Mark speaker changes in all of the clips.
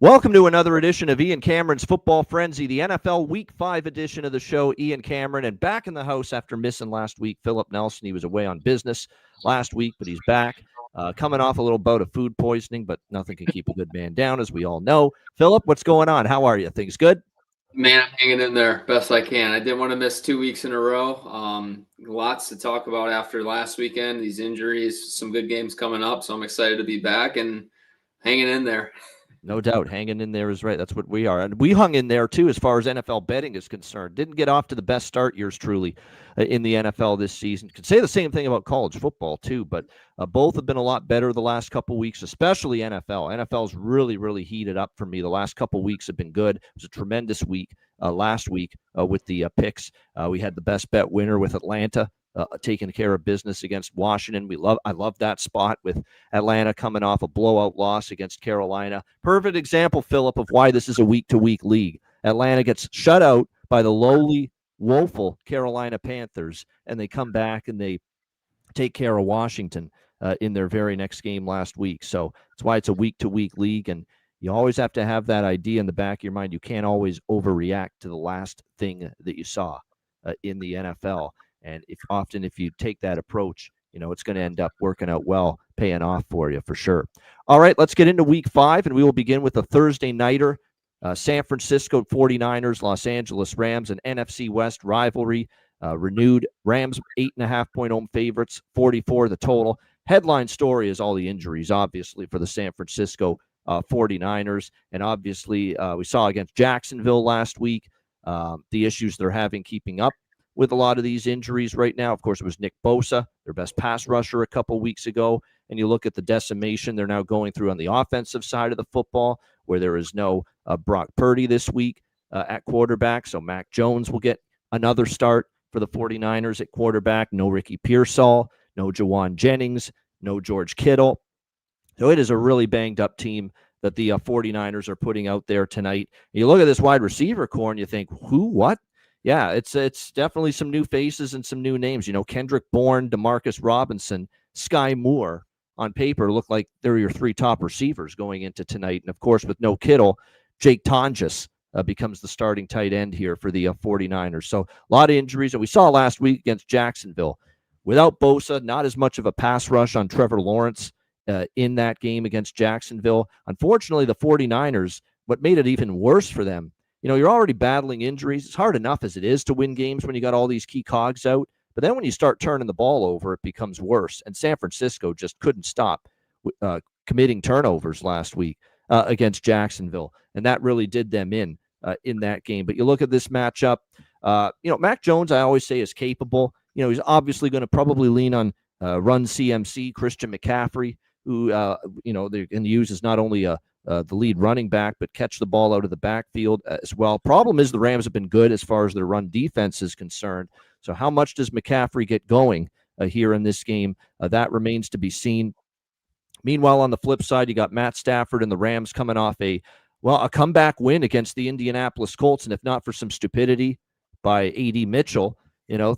Speaker 1: Welcome to another edition of Ian Cameron's Football Frenzy, the NFL Week 5 edition of the show. Ian Cameron, and back in the house after missing last week, Philip Nelson. He was away on business last week, but he's back. Coming off a little bout of food poisoning, but nothing can keep a good man down, as we all know. Philip, what's going on? How are you? Things good?
Speaker 2: Man, I'm hanging in there best I can. I didn't want to miss 2 weeks in a row. Lots to talk about after last weekend. These injuries, some good games coming up, so I'm excited to be back and hanging in there.
Speaker 1: No doubt. Hanging in there is right. That's what we are. And we hung in there, too, as far as NFL betting is concerned. Didn't get off to the best start, yours truly, in the NFL this season. Could say the same thing about college football, too, but both have been a lot better the last couple of weeks, especially NFL. NFL's really heated up for me. The last couple of weeks have been good. It was a tremendous week last week with the picks. We had the best bet winner with Atlanta. Taking care of business against Washington. I love that spot with Atlanta coming off a blowout loss against Carolina. Perfect example, Philip, of why this is a week-to-week league. Atlanta gets shut out by the lowly, woeful Carolina Panthers, and they come back and they take care of Washington in their very next game last week. So that's why it's a week-to-week league, and you always have to have that idea in the back of your mind. You can't always overreact to the last thing that you saw in the NFL. And if you take that approach, it's going to end up working out well, paying off for you for sure. All right, let's get into week 5, and we will begin with a Thursday nighter. San Francisco 49ers, Los Angeles Rams, an NFC West rivalry renewed. Rams 8.5-point home favorites, 44 the total. Headline story is all the injuries, obviously, for the San Francisco 49ers. And obviously, we saw against Jacksonville last week the issues they're having keeping up with a lot of these injuries right now. Of course, it was Nick Bosa, their best pass rusher a couple weeks ago. And you look at the decimation they're now going through on the offensive side of the football, where there is no Brock Purdy this week at quarterback. So Mac Jones will get another start for the 49ers at quarterback. No Ricky Pearsall, no Jawan Jennings, no George Kittle. So it is a really banged up team that the 49ers are putting out there tonight. You look at this wide receiver core and you think, who, what? Yeah, it's definitely some new faces and some new names. Kendrick Bourne, Demarcus Robinson, Sky Moore on paper look like they're your 3 top receivers going into tonight. And, of course, with no Kittle, Jake Tonjes becomes the starting tight end here for the 49ers. So a lot of injuries that we saw last week against Jacksonville. Without Bosa, not as much of a pass rush on Trevor Lawrence in that game against Jacksonville. Unfortunately, the 49ers, what made it even worse for them, you're already battling injuries. It's hard enough as it is to win games when you got all these key cogs out. But then when you start turning the ball over, it becomes worse. And San Francisco just couldn't stop committing turnovers last week against Jacksonville. And that really did them in that game. But you look at this matchup, Mac Jones, I always say, is capable. He's obviously going to probably lean on run CMC, Christian McCaffrey, who, they're going to use as not only the lead running back, but catch the ball out of the backfield as well. Problem is the Rams have been good as far as their run defense is concerned. So how much does McCaffrey get going here in this game? That remains to be seen. Meanwhile, on the flip side, you got Matt Stafford and the Rams coming off a comeback win against the Indianapolis Colts. And if not for some stupidity by A.D. Mitchell,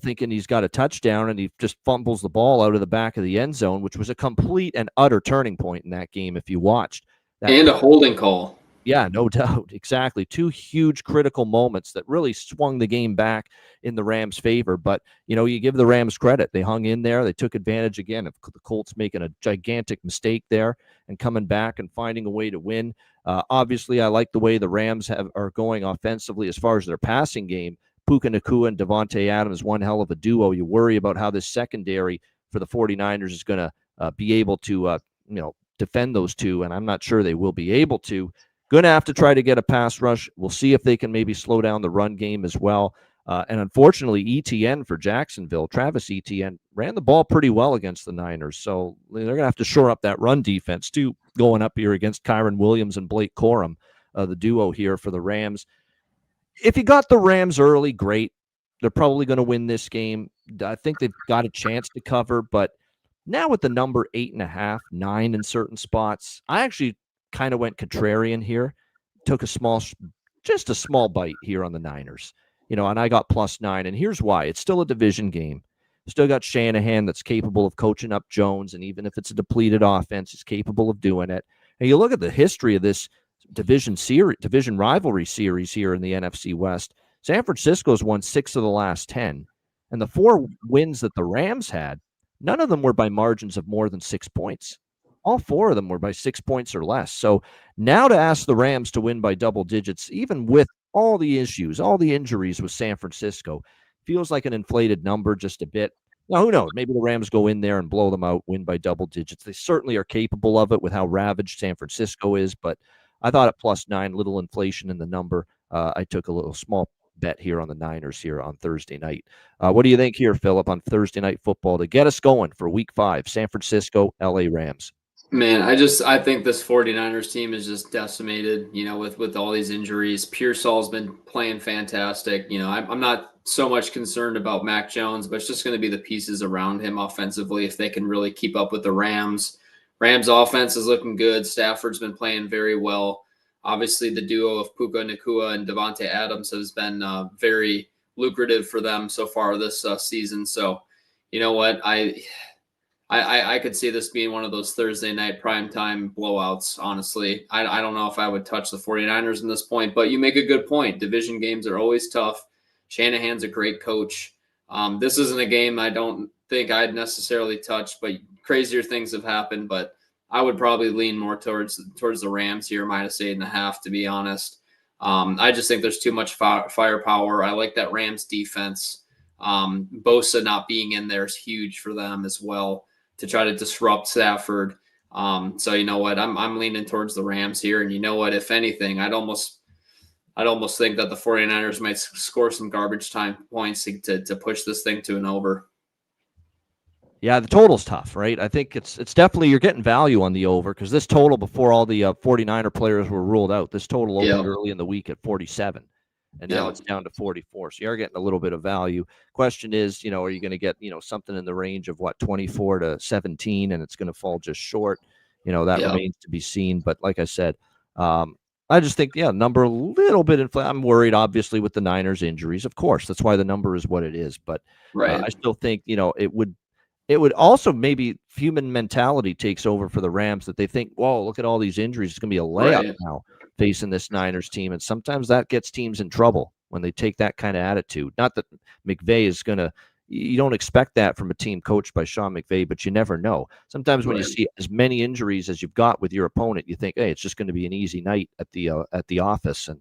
Speaker 1: thinking he's got a touchdown and he just fumbles the ball out of the back of the end zone, which was a complete and utter turning point in that game if you watched.
Speaker 2: And a holding call.
Speaker 1: Yeah, no doubt. Exactly. 2 huge critical moments that really swung the game back in the Rams' favor. But, you give the Rams credit. They hung in there. They took advantage again of the Colts making a gigantic mistake there and coming back and finding a way to win. Obviously, I like the way the Rams are going offensively as far as their passing game. Puka Nacua and Devontae Adams, one hell of a duo. You worry about how this secondary for the 49ers is going to be able to, defend those two, and I'm not sure they will be able to. Going to have to try to get a pass rush. We'll see if they can maybe slow down the run game as well. And unfortunately, ETN for Jacksonville, Travis Etienne, ran the ball pretty well against the Niners. So they're going to have to shore up that run defense too, going up here against Kyren Williams and Blake Corum, the duo here for the Rams. If you got the Rams early, great. They're probably going to win this game. I think they've got a chance to cover, but now with the number 8.5, 9 in certain spots, I actually kind of went contrarian here. Took a small bite here on the Niners, and I got +9. And here's why. It's still a division game. Still got Shanahan that's capable of coaching up Jones, and even if it's a depleted offense, he's capable of doing it. And you look at the history of this division rivalry series here in the NFC West, San Francisco's won 6 of the last 10. And the 4 wins that the Rams had, none of them were by margins of more than 6 points. All 4 of them were by 6 points or less. So now to ask the Rams to win by double digits, even with all the issues, all the injuries with San Francisco, feels like an inflated number just a bit. Now, who knows? Maybe the Rams go in there and blow them out, win by double digits. They certainly are capable of it with how ravaged San Francisco is, but I thought at +9, little inflation in the number. I took a little small bet here on the Niners here on Thursday night. What do you think here, Philip, on Thursday Night Football to get us going for Week 5, San Francisco, LA Rams?
Speaker 2: Man, I think this 49ers team is just decimated, with all these injuries. Pearsall's been playing fantastic. I'm not so much concerned about Mac Jones, but it's just going to be the pieces around him offensively if they can really keep up with the Rams. Rams offense is looking good. Stafford's been playing very well. Obviously, the duo of Puka Nacua and Devontae Adams has been very lucrative for them so far this season. So, you know what? I could see this being one of those Thursday night primetime blowouts, honestly. I don't know if I would touch the 49ers in this point, but you make a good point. Division games are always tough. Shanahan's a great coach. This isn't a game I don't think I'd necessarily touch, but crazier things have happened. But I would probably lean more towards the Rams here, -8.5, to be honest. I just think there's too much firepower. I like that Rams defense. Bosa not being in there is huge for them as well, to try to disrupt Stafford. So you know what? I'm leaning towards the Rams here. And you know what? If anything, I'd almost think that the 49ers might score some garbage time points to push this thing to an over.
Speaker 1: Yeah, the total's tough, right? I think it's definitely, you're getting value on the over, because this total, before all the 49er players were ruled out, this total opened early in the week at 47. And now it's down to 44. So you are getting a little bit of value. Question is, are you going to get, something in the range of 24 to 17, and it's going to fall just short? That remains to be seen. But like I said, I just think, number a little bit inflated. I'm worried, obviously, with the Niners injuries. Of course, that's why the number is what it is. But I still think, it would also, maybe human mentality takes over for the Rams, that they think, whoa, look at all these injuries. It's going to be a layup now facing this Niners team. And sometimes that gets teams in trouble when they take that kind of attitude. Not that McVay is going to, you don't expect that from a team coached by Sean McVay, but you never know. Sometimes when you see as many injuries as you've got with your opponent, you think, hey, it's just going to be an easy night at the office. And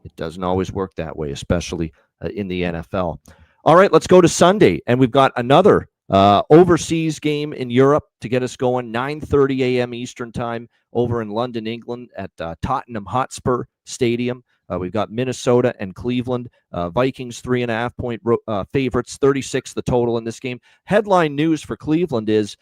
Speaker 1: it doesn't always work that way, especially in the NFL. All right, let's go to Sunday. And we've got another overseas game in Europe to get us going. 9:30 a.m. Eastern time over in London, England at Tottenham Hotspur Stadium. We've got Minnesota and Cleveland. Vikings 3.5-point favorites, 36 the total in this game. Headline news for Cleveland is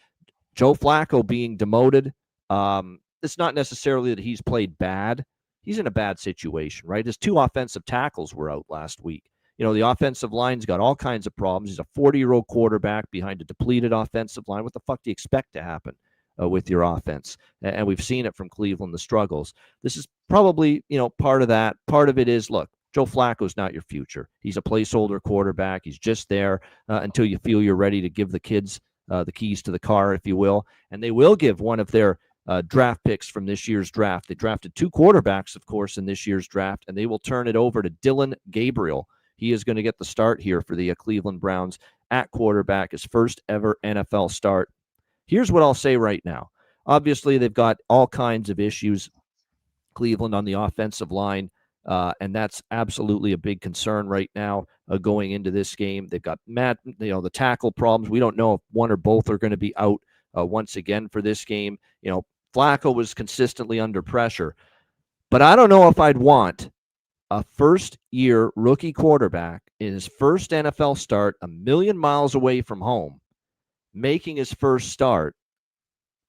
Speaker 1: Joe Flacco being demoted. It's not necessarily that he's played bad. He's in a bad situation, right? His 2 offensive tackles were out last week. The offensive line's got all kinds of problems. He's a 40-year-old quarterback behind a depleted offensive line. What the fuck do you expect to happen with your offense? And we've seen it from Cleveland, the struggles. This is probably, part of that. Part of it is, look, Joe Flacco's not your future. He's a placeholder quarterback. He's just there until you feel you're ready to give the kids the keys to the car, if you will. And they will give one of their draft picks from this year's draft. They drafted 2 quarterbacks, of course, in this year's draft, and they will turn it over to Dillon Gabriel. He is going to get the start here for the Cleveland Browns at quarterback, his first ever NFL start. Here's what I'll say right now. Obviously, they've got all kinds of issues, Cleveland, on the offensive line, and that's absolutely a big concern right now going into this game. They've got the tackle problems. We don't know if one or both are going to be out once again for this game. Flacco was consistently under pressure, but I don't know if I'd want a first-year rookie quarterback in his first NFL start, a million miles away from home, making his first start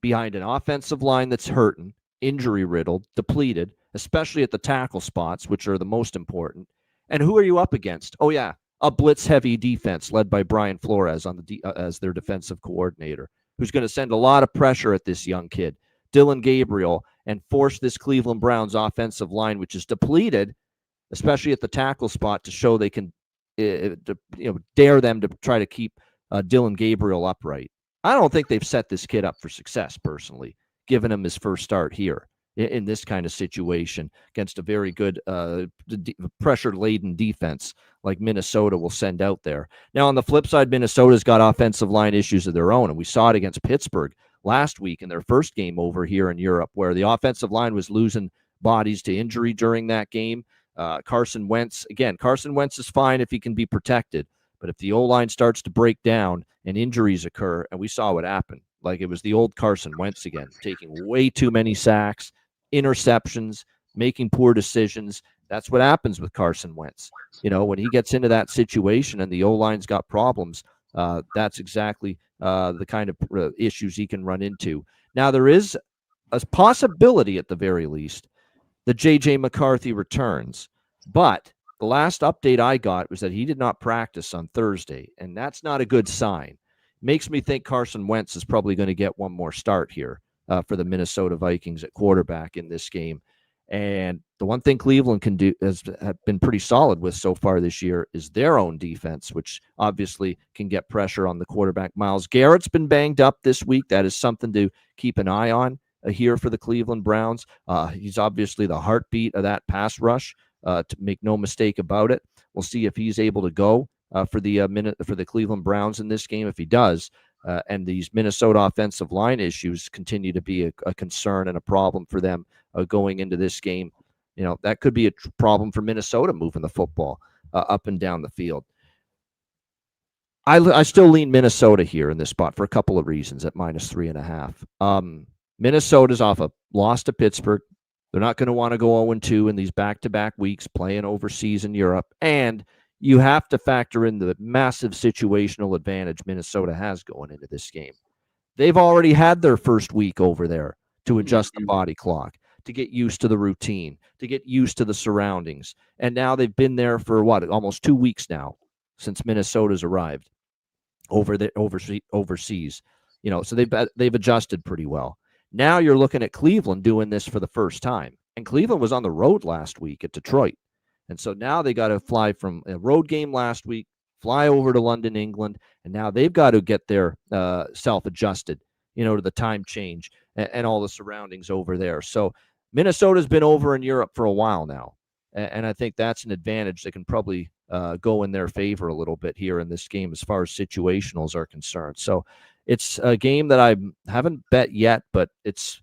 Speaker 1: behind an offensive line that's hurting, injury-riddled, depleted, especially at the tackle spots, which are the most important. And who are you up against? Oh, yeah, a blitz-heavy defense led by Brian Flores as their defensive coordinator, who's going to send a lot of pressure at this young kid, Dillon Gabriel, and force this Cleveland Browns offensive line, which is depleted, especially at the tackle spot, to show they can, dare them to try to keep Dillon Gabriel upright. I don't think they've set this kid up for success, personally, giving him his first start here. in this kind of situation against a very good pressure-laden defense like Minnesota will send out there. Now, on the flip side, Minnesota's got offensive line issues of their own, and we saw it against Pittsburgh last week in their first game over here in Europe, where the offensive line was losing bodies to injury during that game. Carson Wentz is fine if he can be protected, but if the O-line starts to break down and injuries occur, and we saw what happened, like it was the old Carson Wentz again, taking way too many sacks, interceptions, making poor decisions. That's what happens with Carson Wentz. When he gets into that situation and the O-line's got problems, that's exactly the kind of issues he can run into. Now, there is a possibility at the very least that J.J. McCarthy returns, but the last update I got was that he did not practice on Thursday, and that's not a good sign. Makes me think Carson Wentz is probably going to get one more start here for the Minnesota Vikings at quarterback in this game. And the one thing Cleveland can do have been pretty solid with so far this year is their own defense, which obviously can get pressure on the quarterback. Myles Garrett's been banged up this week. That is something to keep an eye on here for the Cleveland Browns. He's obviously the heartbeat of that pass rush, to make no mistake about it. We'll see if he's able to go for the Cleveland Browns in this game. If he does, and these Minnesota offensive line issues continue to be a concern and a problem for them going into this game, that could be a problem for Minnesota moving the football up and down the field. I still lean Minnesota here in this spot for a couple of reasons at -3.5. Minnesota's off a loss to Pittsburgh. They're not going to want to go 0-2 in these back-to-back weeks playing overseas in Europe. And you have to factor in the massive situational advantage Minnesota has going into this game. They've already had their first week over there to adjust the body clock, to get used to the routine, to get used to the surroundings. And now they've been there for almost 2 weeks now since Minnesota's arrived overseas. So they've adjusted pretty well. Now you're looking at Cleveland doing this for the first time. And Cleveland was on the road last week at Detroit. And so now they got to fly from a road game last week, fly over to London, England, and now they've got to get their self-adjusted, to the time change and all the surroundings over there. So Minnesota's been over in Europe for a while now, and I think that's an advantage that can probably go in their favor a little bit here in this game as far as situationals are concerned. So it's a game that I haven't bet yet, but it's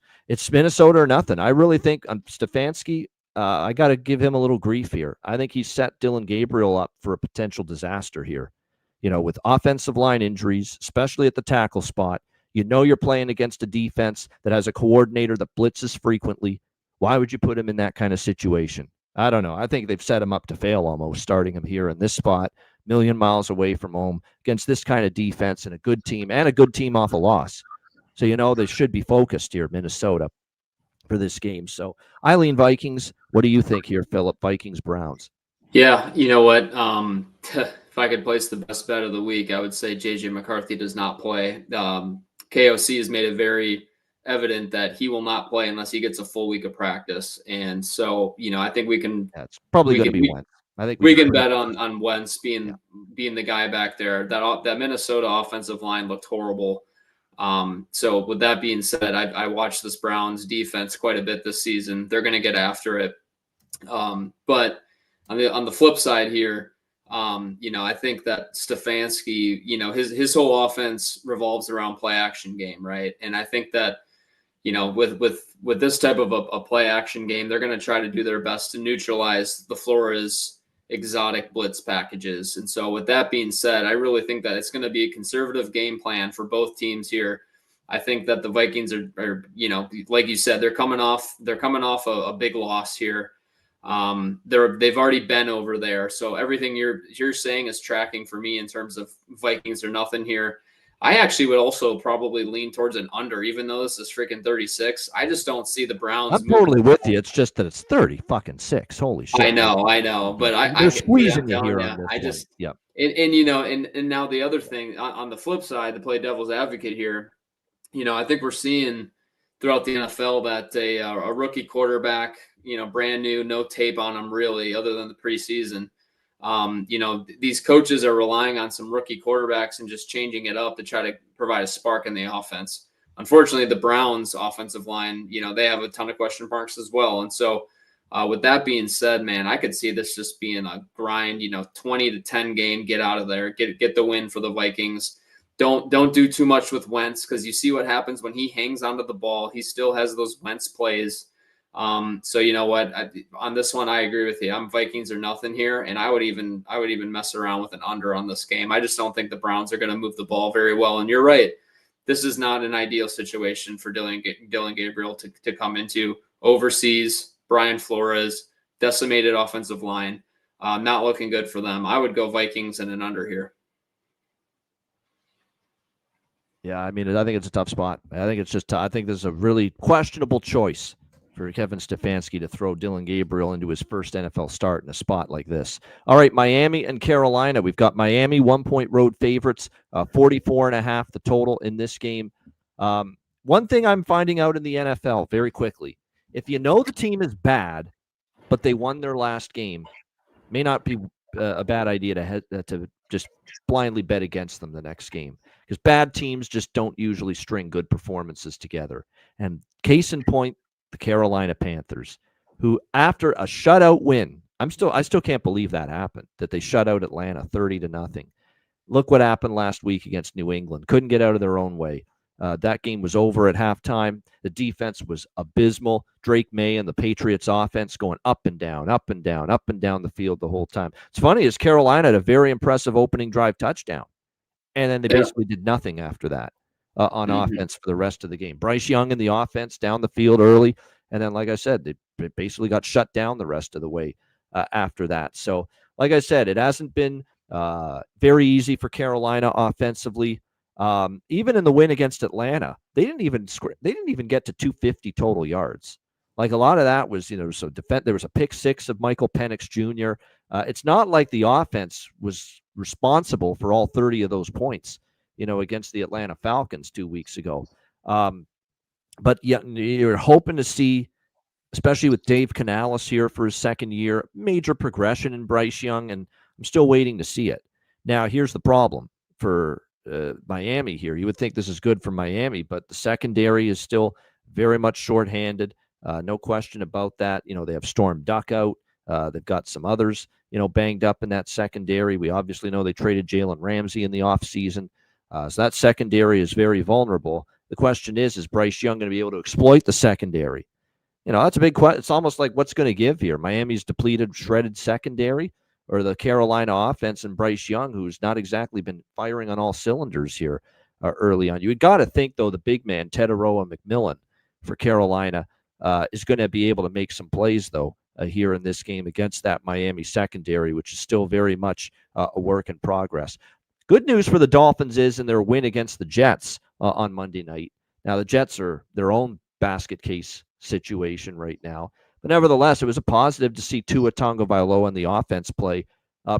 Speaker 1: Minnesota or nothing. I really think Stefanski, I got to give him a little grief here. I think he set Dillon Gabriel up for a potential disaster here, with offensive line injuries, especially at the tackle spot. You're playing against a defense that has a coordinator that blitzes frequently. Why would you put him in that kind of situation? I don't know. I think they've set him up to fail almost, starting him here in this spot, million miles away from home against this kind of defense and a good team off a loss. So, they should be focused here, Minnesota, for this game. So I lean Vikings. What do you think here, Philip? Vikings, Browns.
Speaker 2: Yeah, you know what? If I could place the best bet of the week, I would say J.J. McCarthy does not play. KOC has made it very evident that he will not play unless he gets a full week of practice. And so, I think we can.
Speaker 1: That's probably going to be Wentz. I think
Speaker 2: we can bet on Wentz being the guy back there. That Minnesota offensive line looked horrible. So with that being said, I watched this Browns defense quite a bit this season. They're going to get after it. But on the flip side here, I think that Stefanski, his whole offense revolves around play action game, right? And I think that, with this type of a play action game, they're going to try to do their best to neutralize the Flores exotic blitz packages. And so with that being said, I really think that it's going to be a conservative game plan for both teams here. I think that the Vikings are like you said, they're coming off a big loss here. They've already been over there. So everything you're saying is tracking for me in terms of Vikings or nothing here. I actually would also probably lean towards an under, even though this is freaking 36. I just don't see the Browns.
Speaker 1: I'm totally with you. It's just that it's 30-6. Holy shit!
Speaker 2: I know, but
Speaker 1: they're squeezing you here on this.
Speaker 2: I just,
Speaker 1: yeah.
Speaker 2: And now the other thing on the flip side, to play devil's advocate here, I think we're seeing throughout the NFL that a rookie quarterback, brand new, no tape on him really, other than the preseason. These coaches are relying on some rookie quarterbacks and just changing it up to try to provide a spark in the offense. unfortunately, the Browns offensive line, they have a ton of question marks as well. And so, with that being said, man, I could see this just being a grind, 20-10 game, get out of there, get the win for the Vikings. Don't do too much with Wentz, because you see what happens when he hangs onto the ball. He still has those Wentz plays. So you know what? On this one, I agree with you. I'm Vikings or nothing here, and I would even mess around with an under on this game. I just don't think the Browns are going to move the ball very well. And you're right, this is not an ideal situation for Dillon Gabriel to come into. Overseas, Brian Flores, decimated offensive line, not looking good for them. I would go Vikings and an under here.
Speaker 1: Yeah, I mean, I think it's a tough spot. I think it's just I think this is a really questionable choice for Kevin Stefanski to throw Dillon Gabriel into his first NFL start in a spot like this. All right, Miami and Carolina. We've got Miami 1-point road favorites, 44.5 the total in this game. One thing I'm finding out in the NFL very quickly, if you know the team is bad, but they won their last game, may not be a bad idea to just blindly bet against them the next game, because bad teams just don't usually string good performances together. And case in point, the Carolina Panthers, who after a shutout win, I still can't believe that happened, that they shut out Atlanta 30-0. Look what happened last week against New England. Couldn't get out of their own way. That game was over at halftime. The defense was abysmal. Drake May and the Patriots offense going up and down, up and down, up and down the field the whole time. It's funny, is Carolina had a very impressive opening drive touchdown, and then they basically did nothing after that on offense for the rest of the game. Bryce Young in the offense down the field early, and then, like I said, they basically got shut down the rest of the way after that. So, like I said, it hasn't been very easy for Carolina offensively. Even in the win against Atlanta, they didn't even get to 250 total yards. Like, a lot of that was, there was a pick six of Michael Penix Jr. It's not like the offense was responsible for all 30 of those points, against the Atlanta Falcons 2 weeks ago. But yeah, you're hoping to see, especially with Dave Canales here for his second year, major progression in Bryce Young, and I'm still waiting to see it. Now, here's the problem for Miami here. You would think this is good for Miami, but the secondary is still very much shorthanded. No question about that. They have Storm Duck out. They've got some others, banged up in that secondary. We obviously know they traded Jalen Ramsey in the offseason. So that secondary is very vulnerable. The question is Bryce Young going to be able to exploit the secondary? That's a big question. It's almost like, what's going to give here? Miami's depleted, shredded secondary, or the Carolina offense and Bryce Young, who's not exactly been firing on all cylinders here early on. You had got to think, though, the big man, Teteroa McMillan for Carolina, is going to be able to make some plays, though, here in this game against that Miami secondary, which is still very much a work in progress. Good news for the Dolphins is in their win against the Jets on Monday night. Now, the Jets are their own basket case situation right now. But nevertheless, it was a positive to see Tua Tagovailoa and the offense play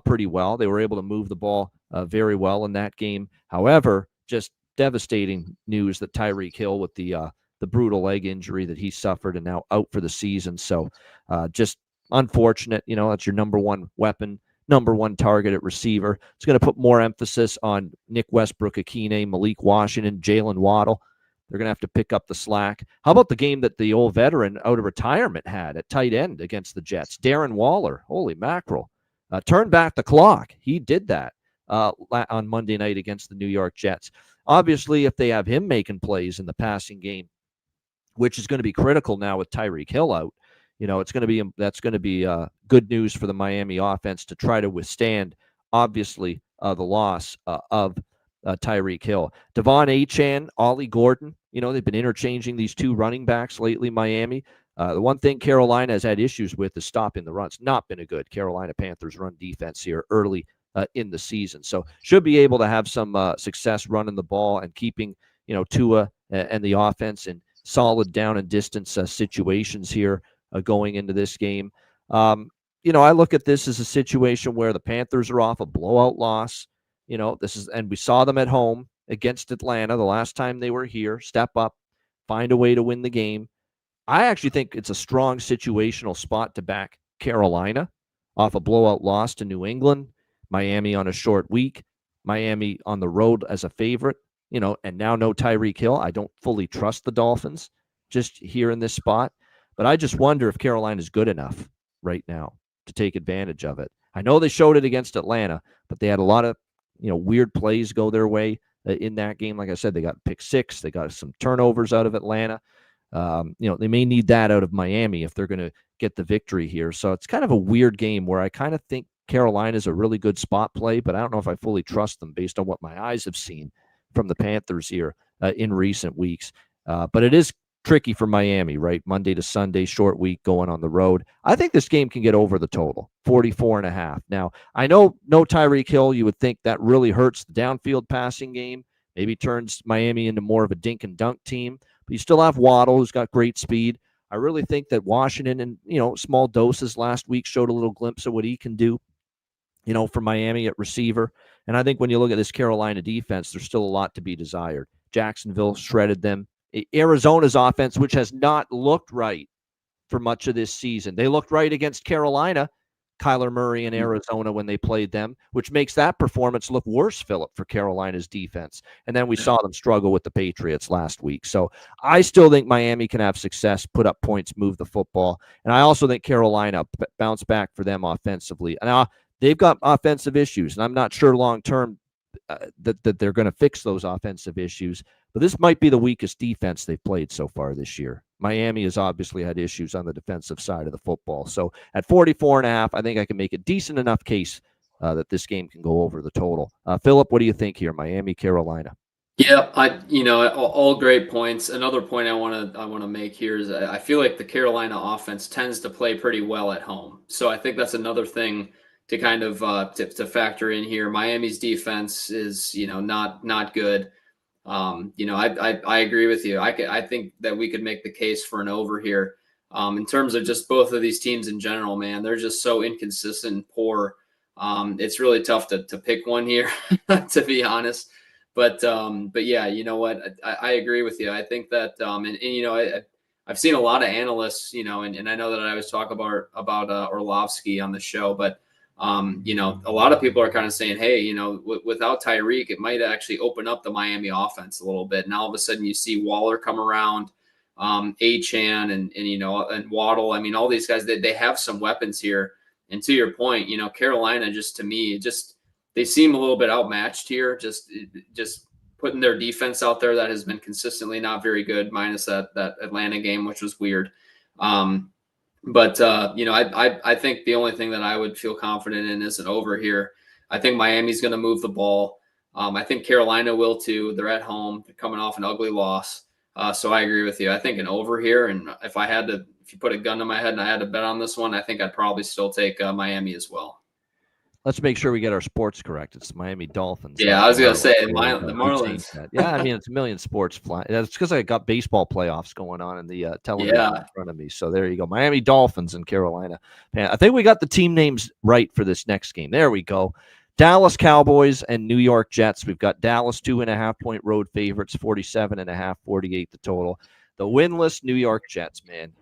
Speaker 1: pretty well. They were able to move the ball very well in that game. However, just devastating news that Tyreek Hill with the brutal leg injury that he suffered and now out for the season. So just unfortunate. That's your number one weapon, number one target at receiver. It's going to put more emphasis on Nick Westbrook-Akine, Malik Washington, Jalen Waddle. They're going to have to pick up the slack. How about the game that the old veteran out of retirement had at tight end against the Jets? Darren Waller, holy mackerel, turned back the clock. He did that on Monday night against the New York Jets. Obviously, if they have him making plays in the passing game, which is going to be critical now with Tyreek Hill out, that's going to be good news for the Miami offense to try to withstand, obviously, the loss of Tyreek Hill. Devon Achane, Ollie Gordon, they've been interchanging these two running backs lately, Miami. The one thing Carolina has had issues with is stopping the run. It's not been a good Carolina Panthers run defense here early in the season. So should be able to have some success running the ball and keeping, Tua and the offense in solid down and distance situations here going into this game. I look at this as a situation where the Panthers are off a blowout loss. And we saw them at home against Atlanta the last time they were here, step up, find a way to win the game. I actually think it's a strong situational spot to back Carolina off a blowout loss to New England, Miami on a short week, Miami on the road as a favorite. and now no Tyreek Hill. I don't fully trust the Dolphins just here in this spot, but I just wonder if Carolina is good enough right now to take advantage of it. I know they showed it against Atlanta, but they had a lot of, weird plays go their way in that game. Like I said, they got pick six. They got some turnovers out of Atlanta. They may need that out of Miami if they're going to get the victory here. So it's kind of a weird game where I kind of think Carolina is a really good spot play, but I don't know if I fully trust them based on what my eyes have seen from the Panthers here in recent weeks. But it is tricky for Miami, right? Monday to Sunday, short week, going on the road. I think this game can get over the total, 44.5. Now, I know no Tyreek Hill. You would think that really hurts the downfield passing game, maybe turns Miami into more of a dink and dunk team. But you still have Waddle, who's got great speed. I really think that Washington, in small doses last week, showed a little glimpse of what he can do, for Miami at receiver. And I think when you look at this Carolina defense, there's still a lot to be desired. Jacksonville shredded them. Arizona's offense, which has not looked right for much of this season. They looked right against Carolina, Kyler Murray and Arizona when they played them, which makes that performance look worse, Philip, for Carolina's defense. And then we saw them struggle with the Patriots last week. So I still think Miami can have success, put up points, move the football. And I also think Carolina bounce back for them offensively. Now, they've got offensive issues, and I'm not sure long-term that they're going to fix those offensive issues. But this might be the weakest defense they've played so far this year. Miami has obviously had issues on the defensive side of the football. So at 44.5, I think I can make a decent enough case that this game can go over the total. Philip, what do you think here? Miami, Carolina.
Speaker 2: Yeah, all great points. Another point I want to make here is I feel like the Carolina offense tends to play pretty well at home. So I think that's another thing to kind of to factor in here. Miami's defense is not good. I agree with you. I think that we could make the case for an over here. In terms of just both of these teams in general, man, they're just so inconsistent and poor. It's really tough to pick one here, to be honest. But yeah, you know what? I agree with you. I think that I've seen a lot of analysts, and I know that I always talk about Orlovsky on the show, but a lot of people are kind of saying, hey, without Tyreek, it might actually open up the Miami offense a little bit. And all of a sudden you see Waller come around, Achane and Waddle. I mean, all these guys, they have some weapons here. And to your point, Carolina, just to me, they seem a little bit outmatched here. Just putting their defense out there that has been consistently not very good, minus that Atlanta game, which was weird. But I think the only thing that I would feel confident in is an over here. I think Miami's going to move the ball. I think Carolina will too. They're at home. They're coming off an ugly loss. So I agree with you. I think an over here. And if you put a gun to my head and I had to bet on this one, I think I'd probably still take Miami as well.
Speaker 1: Let's make sure we get our sports correct. It's Miami Dolphins.
Speaker 2: Yeah, I was going to say the Marlins.
Speaker 1: Yeah, I mean, it's a million sports flying. That's because I got baseball playoffs going on in the television in front of me. So there you go. Miami Dolphins and Carolina. I think we got the team names right for this next game. There we go. Dallas Cowboys and New York Jets. We've got Dallas 2.5-point road favorites, 47.5, 48 the total. The winless New York Jets, man.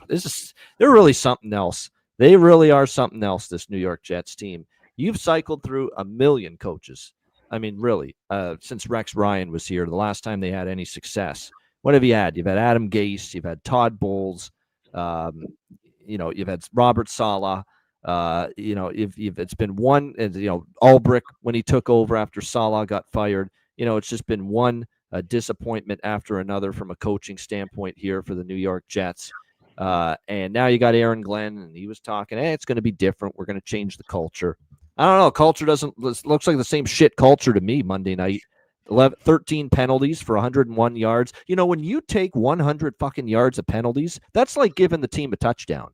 Speaker 1: They're really something else. They really are something else, this New York Jets team. You've cycled through a million coaches. I mean, really, since Rex Ryan was here, the last time they had any success. What have you had? You've had Adam Gase. You've had Todd Bowles. You've had Robert Saleh. It's been one, Ulbrich when he took over after Saleh got fired. It's just been one disappointment after another from a coaching standpoint here for the New York Jets. And now you got Aaron Glenn, and he was talking, hey, it's going to be different. We're going to change the culture. I don't know. Culture looks like the same shit culture to me Monday night. 13 penalties for 101 yards. When you take 100 fucking yards of penalties, that's like giving the team a touchdown.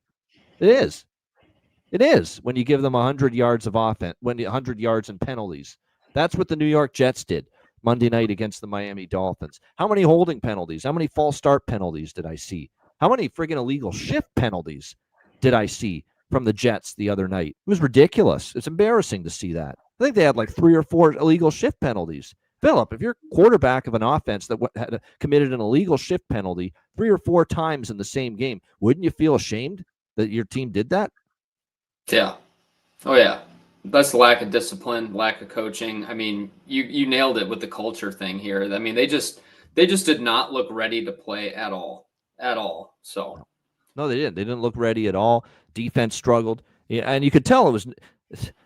Speaker 1: It is. It is when you give them 100 yards of offense, 100 yards and penalties. That's what the New York Jets did Monday night against the Miami Dolphins. How many holding penalties? How many false start penalties did I see? How many friggin' illegal shift penalties did I see from the Jets the other night? It was ridiculous. It's embarrassing to see that. I think they had like 3 or 4 illegal shift penalties. Philip, if you're quarterback of an offense that had committed an illegal shift penalty 3 or 4 times in the same game, wouldn't you feel ashamed that your team did that?
Speaker 2: Yeah. Oh, yeah. That's lack of discipline, lack of coaching. I mean, you nailed it with the culture thing here. I mean, they just did not look ready to play at all, at all. So
Speaker 1: No, they didn't. They didn't look ready at all. Defense struggled. Yeah, and you could tell it was.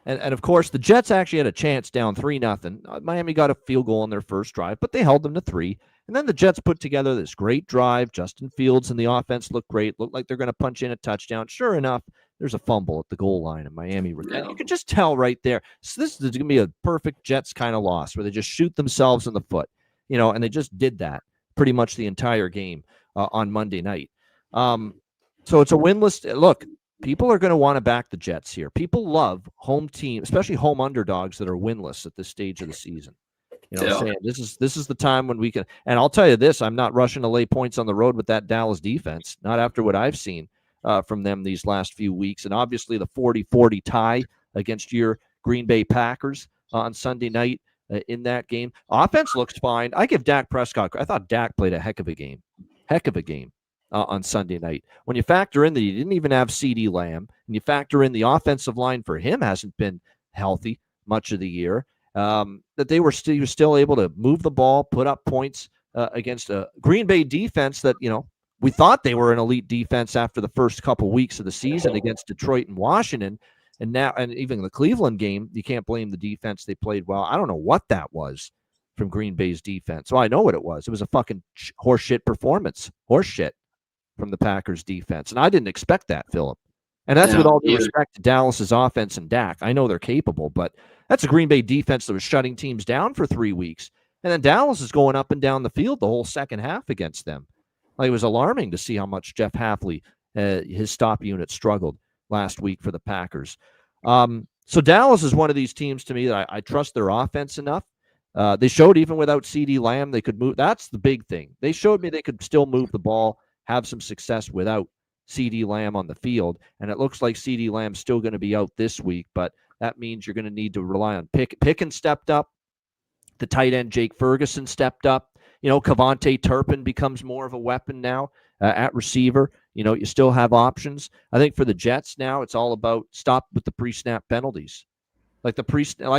Speaker 1: And of course, the Jets actually had a chance down 3-0. Miami got a field goal on their first drive, but they held them to 3. And then the Jets put together this great drive. Justin Fields and the offense looked great. Looked like they're going to punch in a touchdown. Sure enough, there's a fumble at the goal line, and Miami. And you could just tell right there. So this is going to be a perfect Jets kind of loss where they just shoot themselves in the foot, and they just did that pretty much the entire game on Monday night. So it's a winless look. People are going to want to back the Jets here. People love home team, especially home underdogs that are winless at this stage of the season. What I'm saying? This is the time when we can. And I'll tell you this: I'm not rushing to lay points on the road with that Dallas defense. Not after what I've seen from them these last few weeks, and obviously the 40-40 tie against your Green Bay Packers on Sunday night in that game. Offense looks fine. I give Dak Prescott. I thought Dak played a heck of a game. On Sunday night. When you factor in that he didn't even have CeeDee Lamb, and you factor in the offensive line for him hasn't been healthy much of the year, that he was still able to move the ball, put up points against a Green Bay defense that, we thought they were an elite defense after the first couple weeks of the season against Detroit and Washington. And even the Cleveland game, you can't blame the defense. They played well. I don't know what that was from Green Bay's defense. Well, I know what it was. It was a fucking horseshit performance. Horseshit from the Packers defense. And I didn't expect that, Philip. And that's with all due respect to Dallas's offense and Dak. I know they're capable, but that's a Green Bay defense that was shutting teams down for 3 weeks. And then Dallas is going up and down the field the whole second half against them. Like, it was alarming to see how much Jeff Hafley, his stop unit, struggled last week for the Packers. So Dallas is one of these teams to me that I trust their offense enough. They showed even without CeeDee Lamb, they could move. That's the big thing. They showed me they could still move the ball, have some success without CeeDee Lamb on the field. And it looks like CeeDee Lamb's still going to be out this week, but that means you're going to need to rely on Pickens stepped up. The tight end Jake Ferguson stepped up. Kevontae Turpin becomes more of a weapon now at receiver. You still have options. I think for the Jets now, it's all about stop with the pre-snap penalties. Like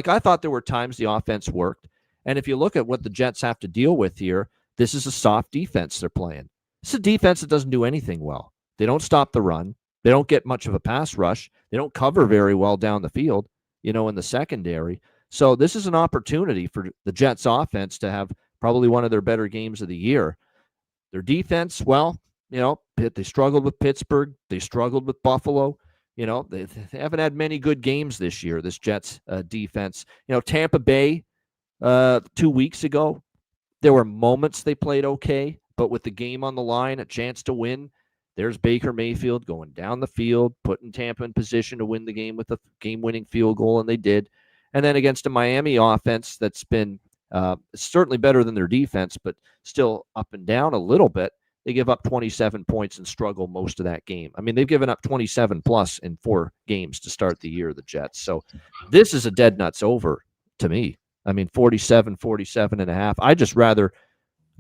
Speaker 1: I thought there were times the offense worked. And if you look at what the Jets have to deal with here, this is a soft defense they're playing. It's a defense that doesn't do anything well. They don't stop the run. They don't get much of a pass rush. They don't cover very well down the field, in the secondary. So this is an opportunity for the Jets offense to have probably one of their better games of the year. Their defense, well, they struggled with Pittsburgh. They struggled with Buffalo. They haven't had many good games this year, this Jets defense. Tampa Bay 2 weeks ago, there were moments they played okay, but with the game on the line, a chance to win, there's Baker Mayfield going down the field, putting Tampa in position to win the game with a game-winning field goal, and they did. And then against a Miami offense that's been certainly better than their defense, but still up and down a little bit, they give up 27 points and struggle most of that game. I mean, they've given up 27 plus in 4 games to start the year, the Jets. So this is a dead nuts over to me. I mean, 47.5. I'd just rather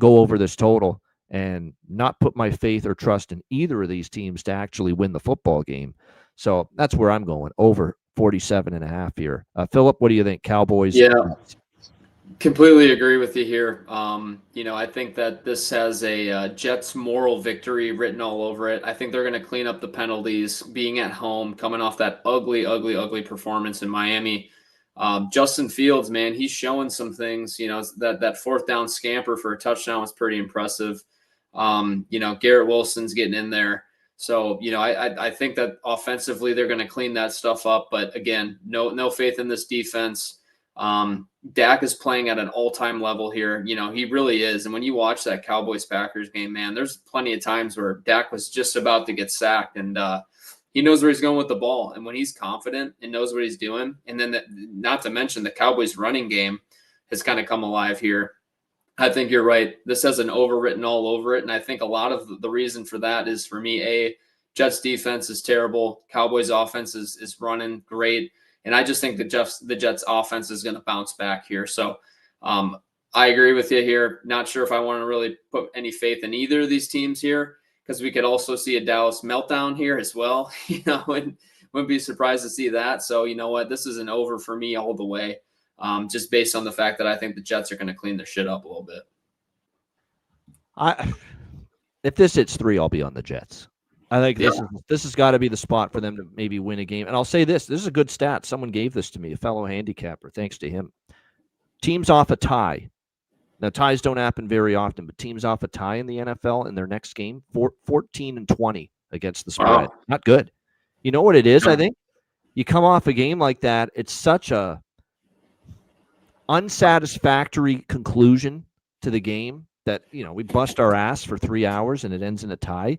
Speaker 1: go over this total and not put my faith or trust in either of these teams to actually win the football game. So that's where I'm going, over 47.5 here. Philip, what do you think? Cowboys?
Speaker 2: Yeah, completely agree with you here. I think that this has a Jets moral victory written all over it. I think they're going to clean up the penalties, being at home, coming off that ugly performance in Miami. Justin Fields, man, he's showing some things. That 4th down scamper for a touchdown was pretty impressive. Garrett Wilson's getting in there. So, I think that offensively they're going to clean that stuff up. But again, no faith in this defense. Dak is playing at an all-time level here. He really is. And when you watch that Cowboys-Packers game, man, there's plenty of times where Dak was just about to get sacked, and he knows where he's going with the ball. And when he's confident and knows what he's doing, and then not to mention the Cowboys running game has kind of come alive here. I think you're right. This has an overwritten all over it. And I think a lot of the reason for that is, for me, Jets defense is terrible. Cowboys offense is running great. And I just think the Jets offense is going to bounce back here. So I agree with you here. Not sure if I want to really put any faith in either of these teams here, because we could also see a Dallas meltdown here as well. And wouldn't be surprised to see that. So you know what, this is an over for me all the way, just based on the fact that I think the Jets are going to clean their shit up a little bit.
Speaker 1: If this hits 3, I'll be on the Jets. I think this has got to be the spot for them to maybe win a game. And I'll say this is a good stat. Someone gave this to me, a fellow handicapper, thanks to him. Teams off a tie. Now, ties don't happen very often, but teams off a tie in the NFL in their next game, 14-20 against the spread.
Speaker 2: Wow.
Speaker 1: Not good. You know what it is, I think? You come off a game like that, it's such a unsatisfactory conclusion to the game that, we bust our ass for 3 hours and it ends in a tie.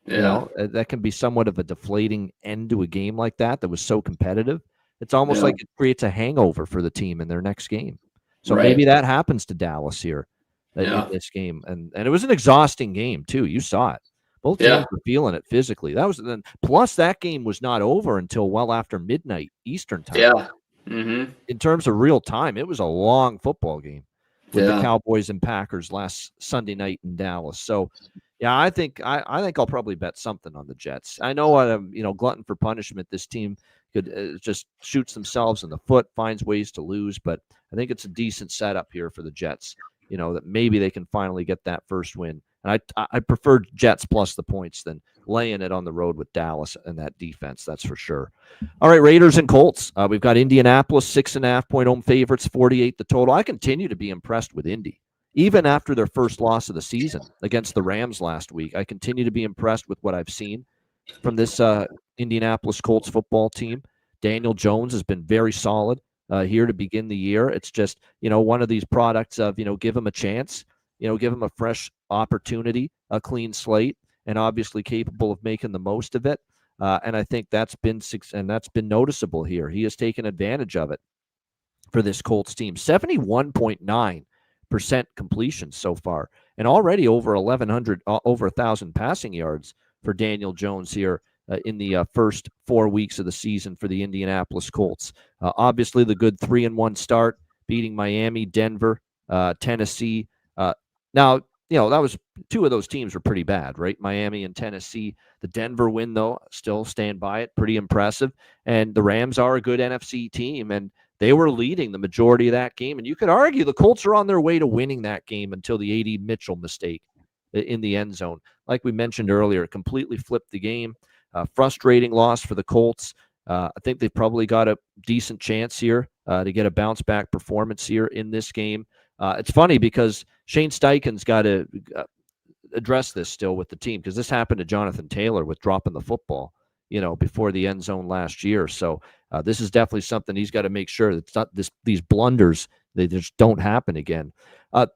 Speaker 2: Yeah.
Speaker 1: That can be somewhat of a deflating end to a game like that was so competitive. It's almost like it creates a hangover for the team in their next game. So maybe that happens to Dallas here in this game. And it was an exhausting game too. You saw it. Both teams were feeling it physically. Plus that game was not over until well after midnight Eastern time.
Speaker 2: Yeah. Mm-hmm.
Speaker 1: In terms of real time, it was a long football game with the Cowboys and Packers last Sunday night in Dallas. So I think I'll probably bet something on the Jets. I know I'm glutton for punishment. This team could just shoots themselves in the foot, finds ways to lose, but I think it's a decent setup here for the Jets. That maybe they can finally get that first win. And I prefer Jets plus the points than laying it on the road with Dallas and that defense. That's for sure. All right, Raiders and Colts. We've got Indianapolis 6.5-point home favorites, 48 the total. I continue to be impressed with Indy. Even after their first loss of the season against the Rams last week, I continue to be impressed with what I've seen from this Indianapolis Colts football team. Daniel Jones has been very solid here to begin the year. It's just, one of these products of, give him a chance, give him a fresh opportunity, a clean slate, and obviously capable of making the most of it. And I think that's been noticeable here. He has taken advantage of it for this Colts team. 71.9% completion so far, and already over 1,000 passing yards for Daniel Jones here in the first 4 weeks of the season for the Indianapolis Colts. Obviously, the good 3-1 start, beating Miami, Denver, Tennessee. Now, that was 2 of those teams were pretty bad, right? Miami and Tennessee. The Denver win, though, still stand by it. Pretty impressive. And the Rams are a good NFC team, and they were leading the majority of that game. And you could argue the Colts are on their way to winning that game until the A.D. Mitchell mistake in the end zone. Like we mentioned earlier, completely flipped the game. Frustrating loss for the Colts. I think they've probably got a decent chance here to get a bounce-back performance here in this game. It's funny because Shane Steichen's got to address this still with the team, because this happened to Jonathan Taylor with dropping the football, before the end zone last year. So this is definitely something he's got to make sure that it's not these blunders, they just don't happen again.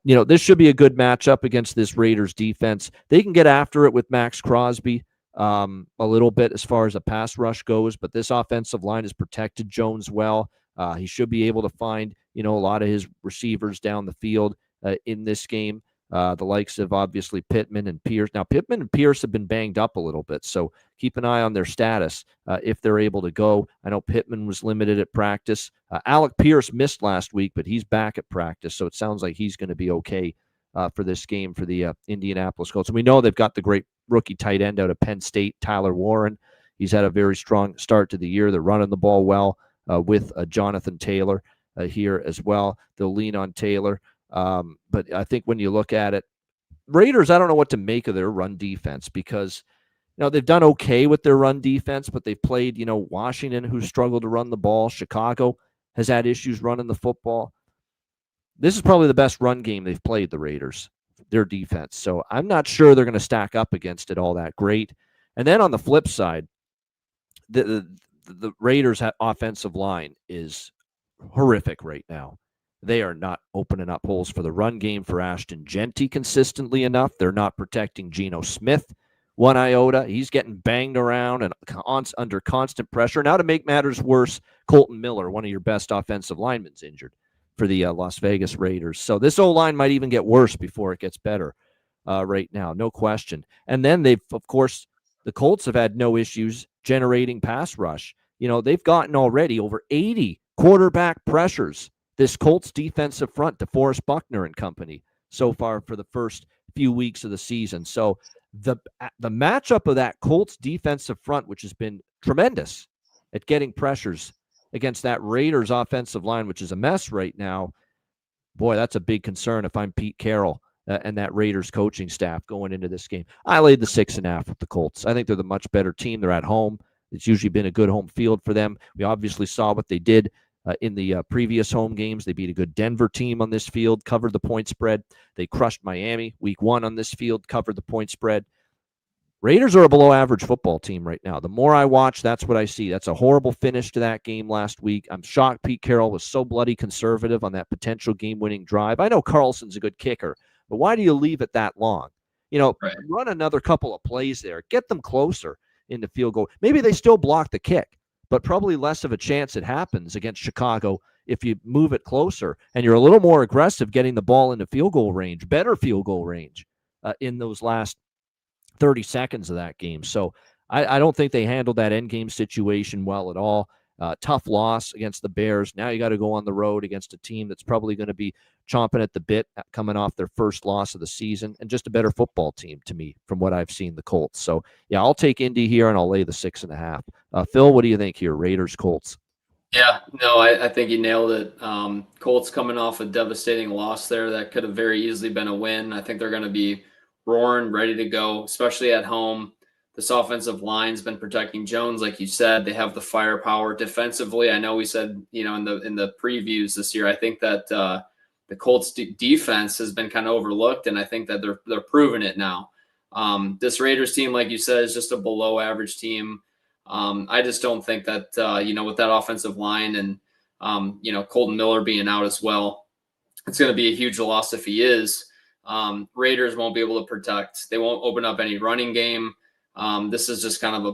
Speaker 1: This should be a good matchup against this Raiders defense. They can get after it with Max Crosby a little bit as far as a pass rush goes, but this offensive line has protected Jones well. He should be able to find, a lot of his receivers down the field in this game. The likes of obviously Pittman and Pierce. Now, Pittman and Pierce have been banged up a little bit, so keep an eye on their status if they're able to go. I know Pittman was limited at practice. Alec Pierce missed last week, but he's back at practice, so it sounds like he's going to be okay for this game for the Indianapolis Colts. And we know they've got the great rookie tight end out of Penn State, Tyler Warren. He's had a very strong start to the year. They're running the ball well with Jonathan Taylor here as well. They'll lean on Taylor. But I think when you look at it, Raiders, I don't know what to make of their run defense, because they've done okay with their run defense, but they've played Washington, who struggled to run the ball. Chicago has had issues running the football. This is probably the best run game they've played, the Raiders, their defense. So I'm not sure they're going to stack up against it all that great. And then on the flip side, the Raiders' offensive line is horrific right now. They are not opening up holes for the run game for Ashton Genty consistently enough. They're not protecting Geno Smith one iota. He's getting banged around and under constant pressure. Now, to make matters worse, Colton Miller, one of your best offensive linemen, is injured for the Las Vegas Raiders. So this O-line might even get worse before it gets better right now, no question. And then the Colts have had no issues generating pass rush. They've gotten already over 80 quarterback pressures, this Colts defensive front, to Forrest Buckner and company so far for the first few weeks of the season. So the matchup of that Colts defensive front, which has been tremendous at getting pressures against that Raiders offensive line, which is a mess right now, boy, that's a big concern if I'm Pete Carroll and that Raiders coaching staff going into this game. I laid the 6.5 with the Colts. I think they're the much better team. They're at home. It's usually been a good home field for them. We obviously saw what they did in the previous home games. They beat a good Denver team on this field, covered the point spread. They crushed Miami week 1 on this field, covered the point spread. Raiders are a below-average football team right now. The more I watch, that's what I see. That's a horrible finish to that game last week. I'm shocked Pete Carroll was so bloody conservative on that potential game-winning drive. I know Carlson's a good kicker, but why do you leave it that long?
Speaker 2: Right.
Speaker 1: Run another couple of plays there. Get them closer into field goal. Maybe they still block the kick, but probably less of a chance it happens against Chicago if you move it closer and you're a little more aggressive getting the ball into field goal range, better field goal range in those last 30 seconds of that game. So I don't think they handled that end game situation well at all. Tough loss against the Bears. Now you got to go on the road against a team that's probably going to be chomping at the bit coming off their first loss of the season, and just a better football team to me from what I've seen, the Colts. So yeah, I'll take Indy here and I'll lay the 6.5. Phil, what do you think here? Raiders, Colts.
Speaker 2: Yeah, no, I think you nailed it. Colts coming off a devastating loss there that could have very easily been a win. I think they're going to be roaring, ready to go, especially at home. This offensive line's been protecting Jones, like you said. They have the firepower defensively. I know we said, in the previews this year, I think that the Colts defense has been kind of overlooked, and I think that they're proving it now. This Raiders team, like you said, is just a below average team. I just don't think that with that offensive line and Colton Miller being out as well, it's going to be a huge loss if he is. Raiders won't be able to protect. They won't open up any running game. This is just kind of a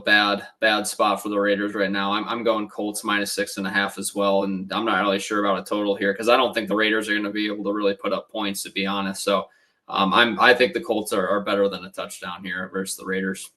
Speaker 2: bad spot for the Raiders right now. I'm going Colts minus 6.5 as well, and I'm not really sure about a total here because I don't think the Raiders are going to be able to really put up points, to be honest. So I think the Colts are better than a touchdown here versus the Raiders.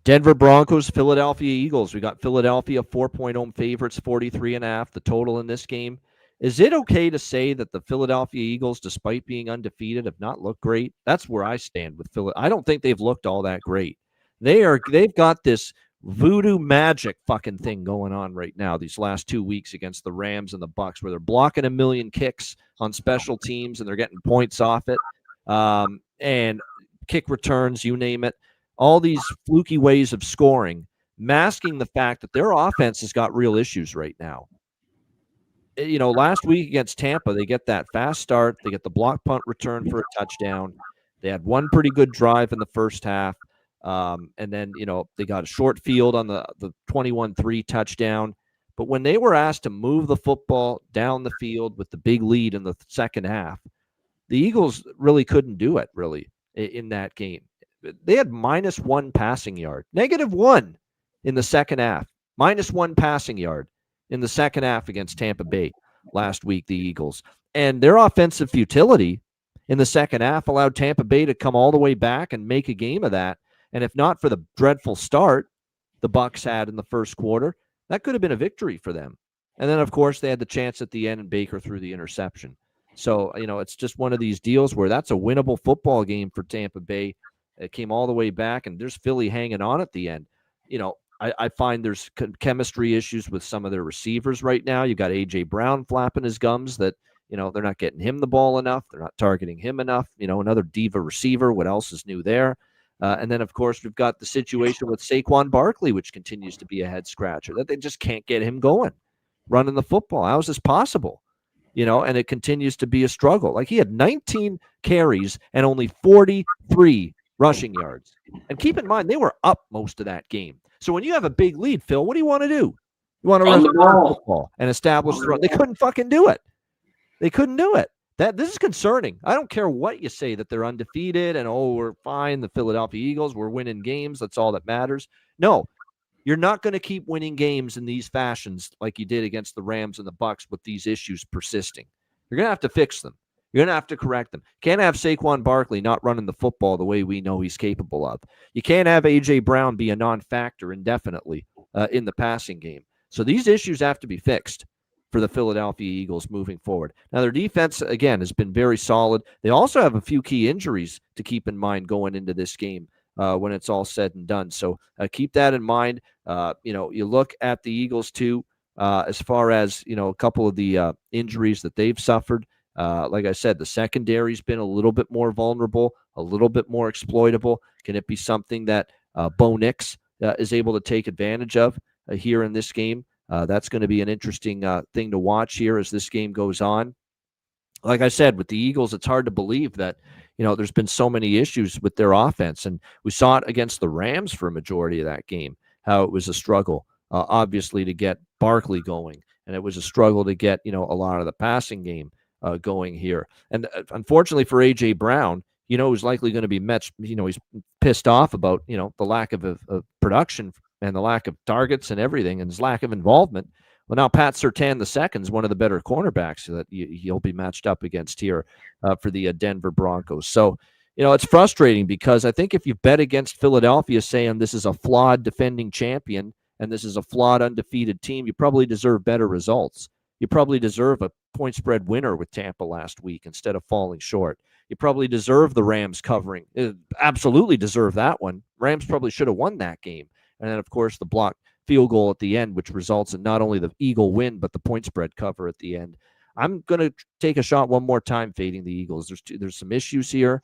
Speaker 1: Denver Broncos, Philadelphia Eagles. We got Philadelphia 4-point home favorites, 43.5. The total in this game. Is it okay to say that the Philadelphia Eagles, despite being undefeated, have not looked great? That's where I stand with Philly. I don't think they've looked all that great. They've got this voodoo magic fucking thing going on right now these last 2 weeks against the Rams and the Bucks, where they're blocking a million kicks on special teams and they're getting points off it. And kick returns, you name it. All these fluky ways of scoring, masking the fact that their offense has got real issues right now. Last week against Tampa, they get that fast start. They get the block punt return for a touchdown. They had one pretty good drive in the first half. And then, they got a short field on the 21-3 touchdown. But when they were asked to move the football down the field with the big lead in the second half, the Eagles really couldn't do it, really, in that game. They had -1 passing yard, -1 in the second half, -1 passing yard in the second half against Tampa Bay last week, the Eagles. And their offensive futility in the second half allowed Tampa Bay to come all the way back and make a game of that. And if not for the dreadful start the Bucs had in the first quarter, that could have been a victory for them. And then, of course, they had the chance at the end and Baker threw the interception. So, it's just one of these deals where that's a winnable football game for Tampa Bay. It came all the way back, and there's Philly hanging on at the end. I find there's chemistry issues with some of their receivers right now. You've got A.J. Brown flapping his gums that, they're not getting him the ball enough. They're not targeting him enough. Another diva receiver. What else is new there? And then, of course, we've got the situation with Saquon Barkley, which continues to be a head scratcher, that they just can't get him going, running the football. How is this possible? And it continues to be a struggle. Like, he had 19 carries and only 43 rushing yards. And keep in mind, they were up most of that game. So when you have a big lead, Phil, what do you want to do? You want to run the football and establish the run. They couldn't fucking do it. They couldn't do it. This is concerning. I don't care what you say that they're undefeated and, we're fine, the Philadelphia Eagles, we're winning games. That's all that matters. No, you're not going to keep winning games in these fashions like you did against the Rams and the Bucs with these issues persisting. You're going to have to fix them. You're going to have to correct them. Can't have Saquon Barkley not running the football the way we know he's capable of. You can't have A.J. Brown be a non-factor indefinitely in the passing game. So these issues have to be fixed for the Philadelphia Eagles moving forward. Now, their defense, again, has been very solid. They also have a few key injuries to keep in mind going into this game when it's all said and done. So keep that in mind. You look at the Eagles too, as far as, a couple of the injuries that they've suffered. Like I said, the secondary's been a little bit more vulnerable, a little bit more exploitable. Can it be something that Bo Nix is able to take advantage of here in this game? That's going to be an interesting thing to watch here as this game goes on. Like I said, with the Eagles, it's hard to believe that, there's been so many issues with their offense. And we saw it against the Rams for a majority of that game, how it was a struggle, obviously, to get Barkley going. And it was a struggle to get, a lot of the passing game going here. And unfortunately for A.J. Brown, who's likely going to be he's pissed off about, the lack of production and the lack of targets and everything and his lack of involvement. Well, now Pat Surtain II is one of the better cornerbacks that he'll be matched up against here for the Denver Broncos. So, it's frustrating because I think if you bet against Philadelphia saying this is a flawed defending champion and this is a flawed undefeated team, you probably deserve better results. You probably deserve a point spread winner with Tampa last week instead of falling short. You probably deserve the Rams covering. Absolutely deserve that one. Rams probably should have won that game. And then, of course, the blocked field goal at the end, which results in not only the Eagle win, but the point spread cover at the end. I'm going to take a shot one more time fading the Eagles. There's some issues here.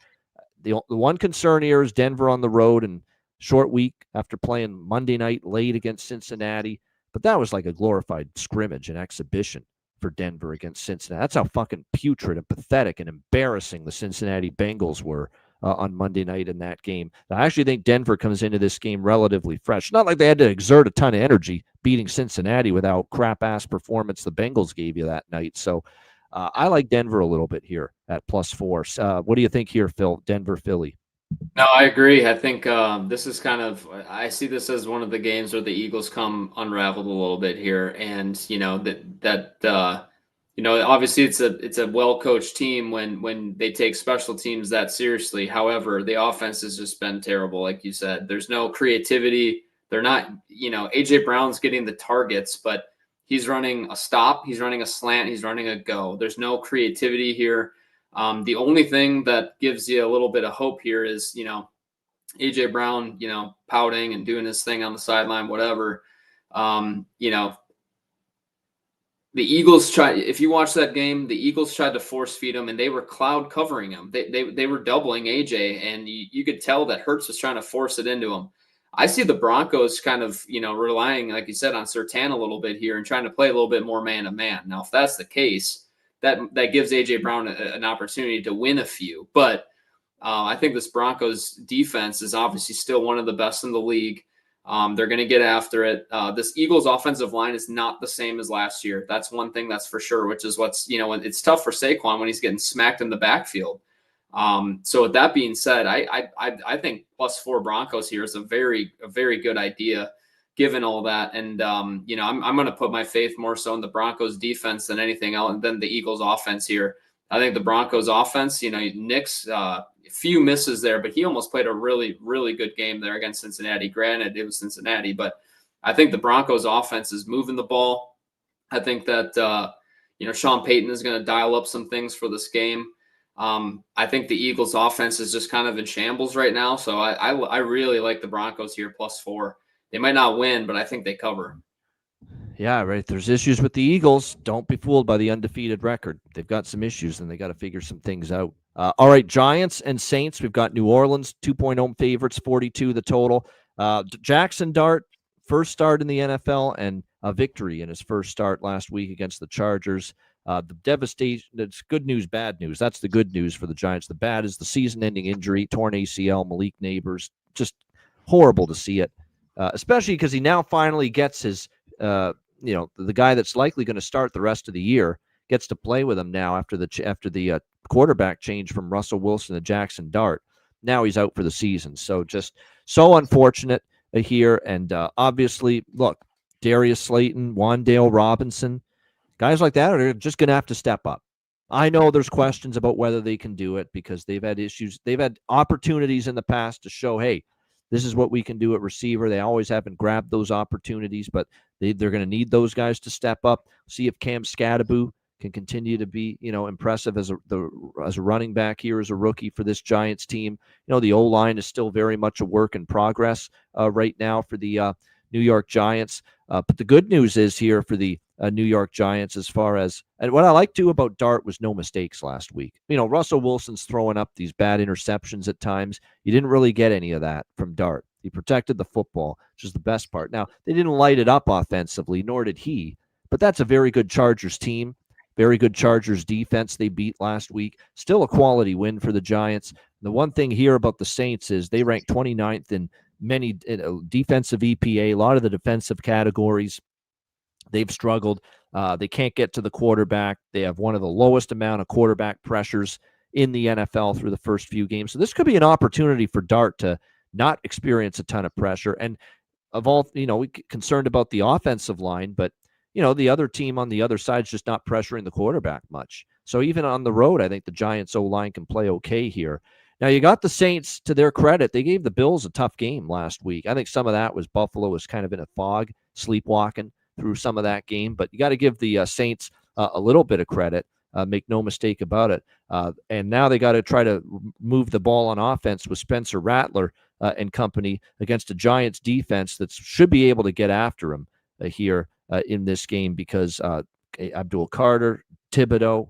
Speaker 1: The one concern here is Denver on the road and short week after playing Monday night late against Cincinnati. But that was like a glorified scrimmage and exhibition for Denver against Cincinnati. That's how fucking putrid and pathetic and embarrassing the Cincinnati Bengals were on Monday night in that game. I actually think Denver comes into this game relatively fresh. Not like they had to exert a ton of energy beating Cincinnati without crap-ass performance the Bengals gave you that night. So I like Denver a little bit here at +4. What do you think here, Phil? Denver, Philly.
Speaker 2: No, I agree. I think this is I see this as one of the games where the Eagles come unraveled a little bit here. And, obviously it's a well-coached team when they take special teams that seriously. However, the offense has just been terrible. Like you said, there's no creativity. They're not, A.J. Brown's getting the targets, but he's running a stop, he's running a slant, he's running a go. There's no creativity here. The only thing that gives you a little bit of hope here is, A.J. Brown, pouting and doing his thing on the sideline, whatever. The Eagles if you watch that game, the Eagles tried to force feed him and they were cloud covering him. They were doubling AJ, and you could tell that Hurts was trying to force it into him. I see the Broncos kind of, relying, like you said, on Surtain a little bit here and trying to play a little bit more man-to-man. Now, if that's the case, that gives A.J. Brown an opportunity to win a few. But I think this Broncos defense is obviously still one of the best in the league. They're going to get after it. This Eagles offensive line is not the same as last year. That's one thing that's for sure, which is it's tough for Saquon when he's getting smacked in the backfield. So with that being said, I think +4 Broncos here is a very good idea given all that. And, I'm going to put my faith more so in the Broncos defense than anything else than the Eagles offense here. I think the Broncos offense, Nick's few misses there, but he almost played a really, really good game there against Cincinnati. Granted, it was Cincinnati, but I think the Broncos offense is moving the ball. I think that, Sean Payton is going to dial up some things for this game. I think the Eagles offense is just kind of in shambles right now. So I really like the Broncos here +4. They might not win, but I think they cover.
Speaker 1: Yeah, right. There's issues with the Eagles. Don't be fooled by the undefeated record. They've got some issues, and they got to figure some things out. All right, Giants and Saints. We've got New Orleans, 2-point home favorites, 42 the total. Jackson Dart, first start in the NFL, and a victory in his first start last week against the Chargers. The devastation, it's good news, bad news. That's the good news for the Giants. The bad is the season-ending injury, torn ACL, Malik Neighbors. Just horrible to see it, especially because he now finally gets his, the guy that's likely going to start the rest of the year gets to play with him now after the quarterback change from Russell Wilson to Jackson Dart. Now he's out for the season. So just so unfortunate here. And obviously, look, Darius Slayton, Wan'Dale Robinson, guys like that are just going to have to step up. I know there's questions about whether they can do it because they've had issues. They've had opportunities in the past to show, hey, this is what we can do at receiver. They always haven't grabbed those opportunities, but they're going to need those guys to step up. See if Cam Skattebo can continue to be, impressive as a running back here, as a rookie for this Giants team. The O-line is still very much a work in progress right now for the New York Giants. But the good news is here for the New York Giants, as far as, and what I like too about Dart was no mistakes last week. Russell Wilson's throwing up these bad interceptions at times. You didn't really get any of that from Dart. He protected the football, which is the best part. Now, they didn't light it up offensively, nor did he, but that's a very good Chargers team. Very good Chargers defense they beat last week. Still a quality win for the Giants. The one thing here about the Saints is they rank 29th in many defensive EPA, a lot of the defensive categories. They've struggled. They can't get to the quarterback. They have one of the lowest amount of quarterback pressures in the NFL through the first few games. So this could be an opportunity for Dart to not experience a ton of pressure. And of all, we concerned about the offensive line, but the other team on the other side is just not pressuring the quarterback much. So even on the road, I think the Giants O-line can play okay here. Now, you got the Saints, to their credit, they gave the Bills a tough game last week. I think some of that was Buffalo was kind of in a fog, sleepwalking through some of that game. But you got to give the Saints a little bit of credit. Make no mistake about it. And now they got to try to move the ball on offense with Spencer Rattler and company against a Giants defense that should be able to get after him here in this game, because Abdul Carter, Thibodeau,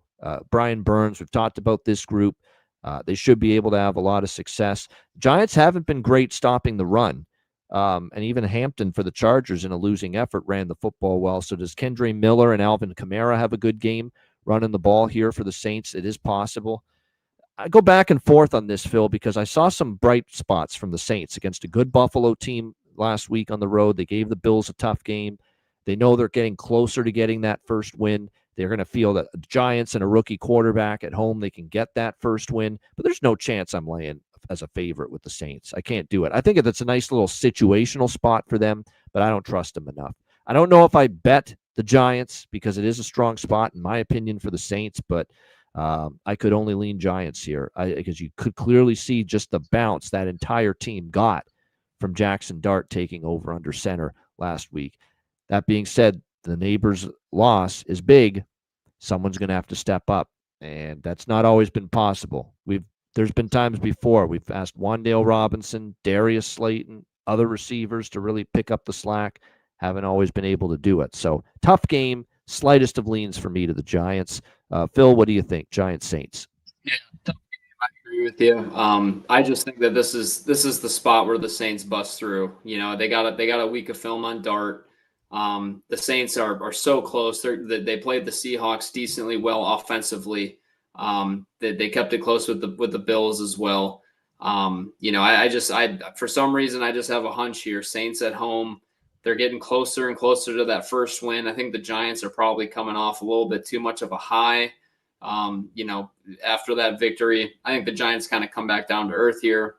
Speaker 1: Brian Burns, we've talked about this group. They should be able to have a lot of success. Giants haven't been great stopping the run. And even Hampton for the Chargers in a losing effort ran the football well. So does Kendre Miller and Alvin Kamara have a good game running the ball here for the Saints? It is possible. I go back and forth on this, Phil, because I saw some bright spots from the Saints against a good Buffalo team last week on the road. They gave the Bills a tough game. They know they're getting closer to getting that first win. They're going to feel that the Giants and a rookie quarterback at home, they can get that first win. But there's no chance I'm laying as a favorite with the Saints. I can't do it. I think it's a nice little situational spot for them, but I don't trust them enough. I don't know if I bet the Giants, because it is a strong spot, in my opinion, for the Saints, but I could only lean Giants here because you could clearly see just the bounce that entire team got from Jackson Dart taking over under center last week. That being said, the neighbors' loss is big. Someone's going to have to step up, and that's not always been possible. There's been times before we've asked Wan'Dale Robinson, Darius Slayton, other receivers to really pick up the slack. Haven't always been able to do it. So tough game, slightest of leans for me to the Giants. Phil, what do you think? Giants Saints.
Speaker 2: Yeah, tough game. I agree with you. I just think that this is the spot where the Saints bust through. They got a week of film on Dart. The Saints are so close. They played the Seahawks decently well offensively. They kept it close with the Bills as well. I for some reason I just have a hunch here. Saints at home, they're getting closer and closer to that first win. I think the Giants are probably coming off a little bit too much of a high. After that victory, I think the Giants kind of come back down to earth here.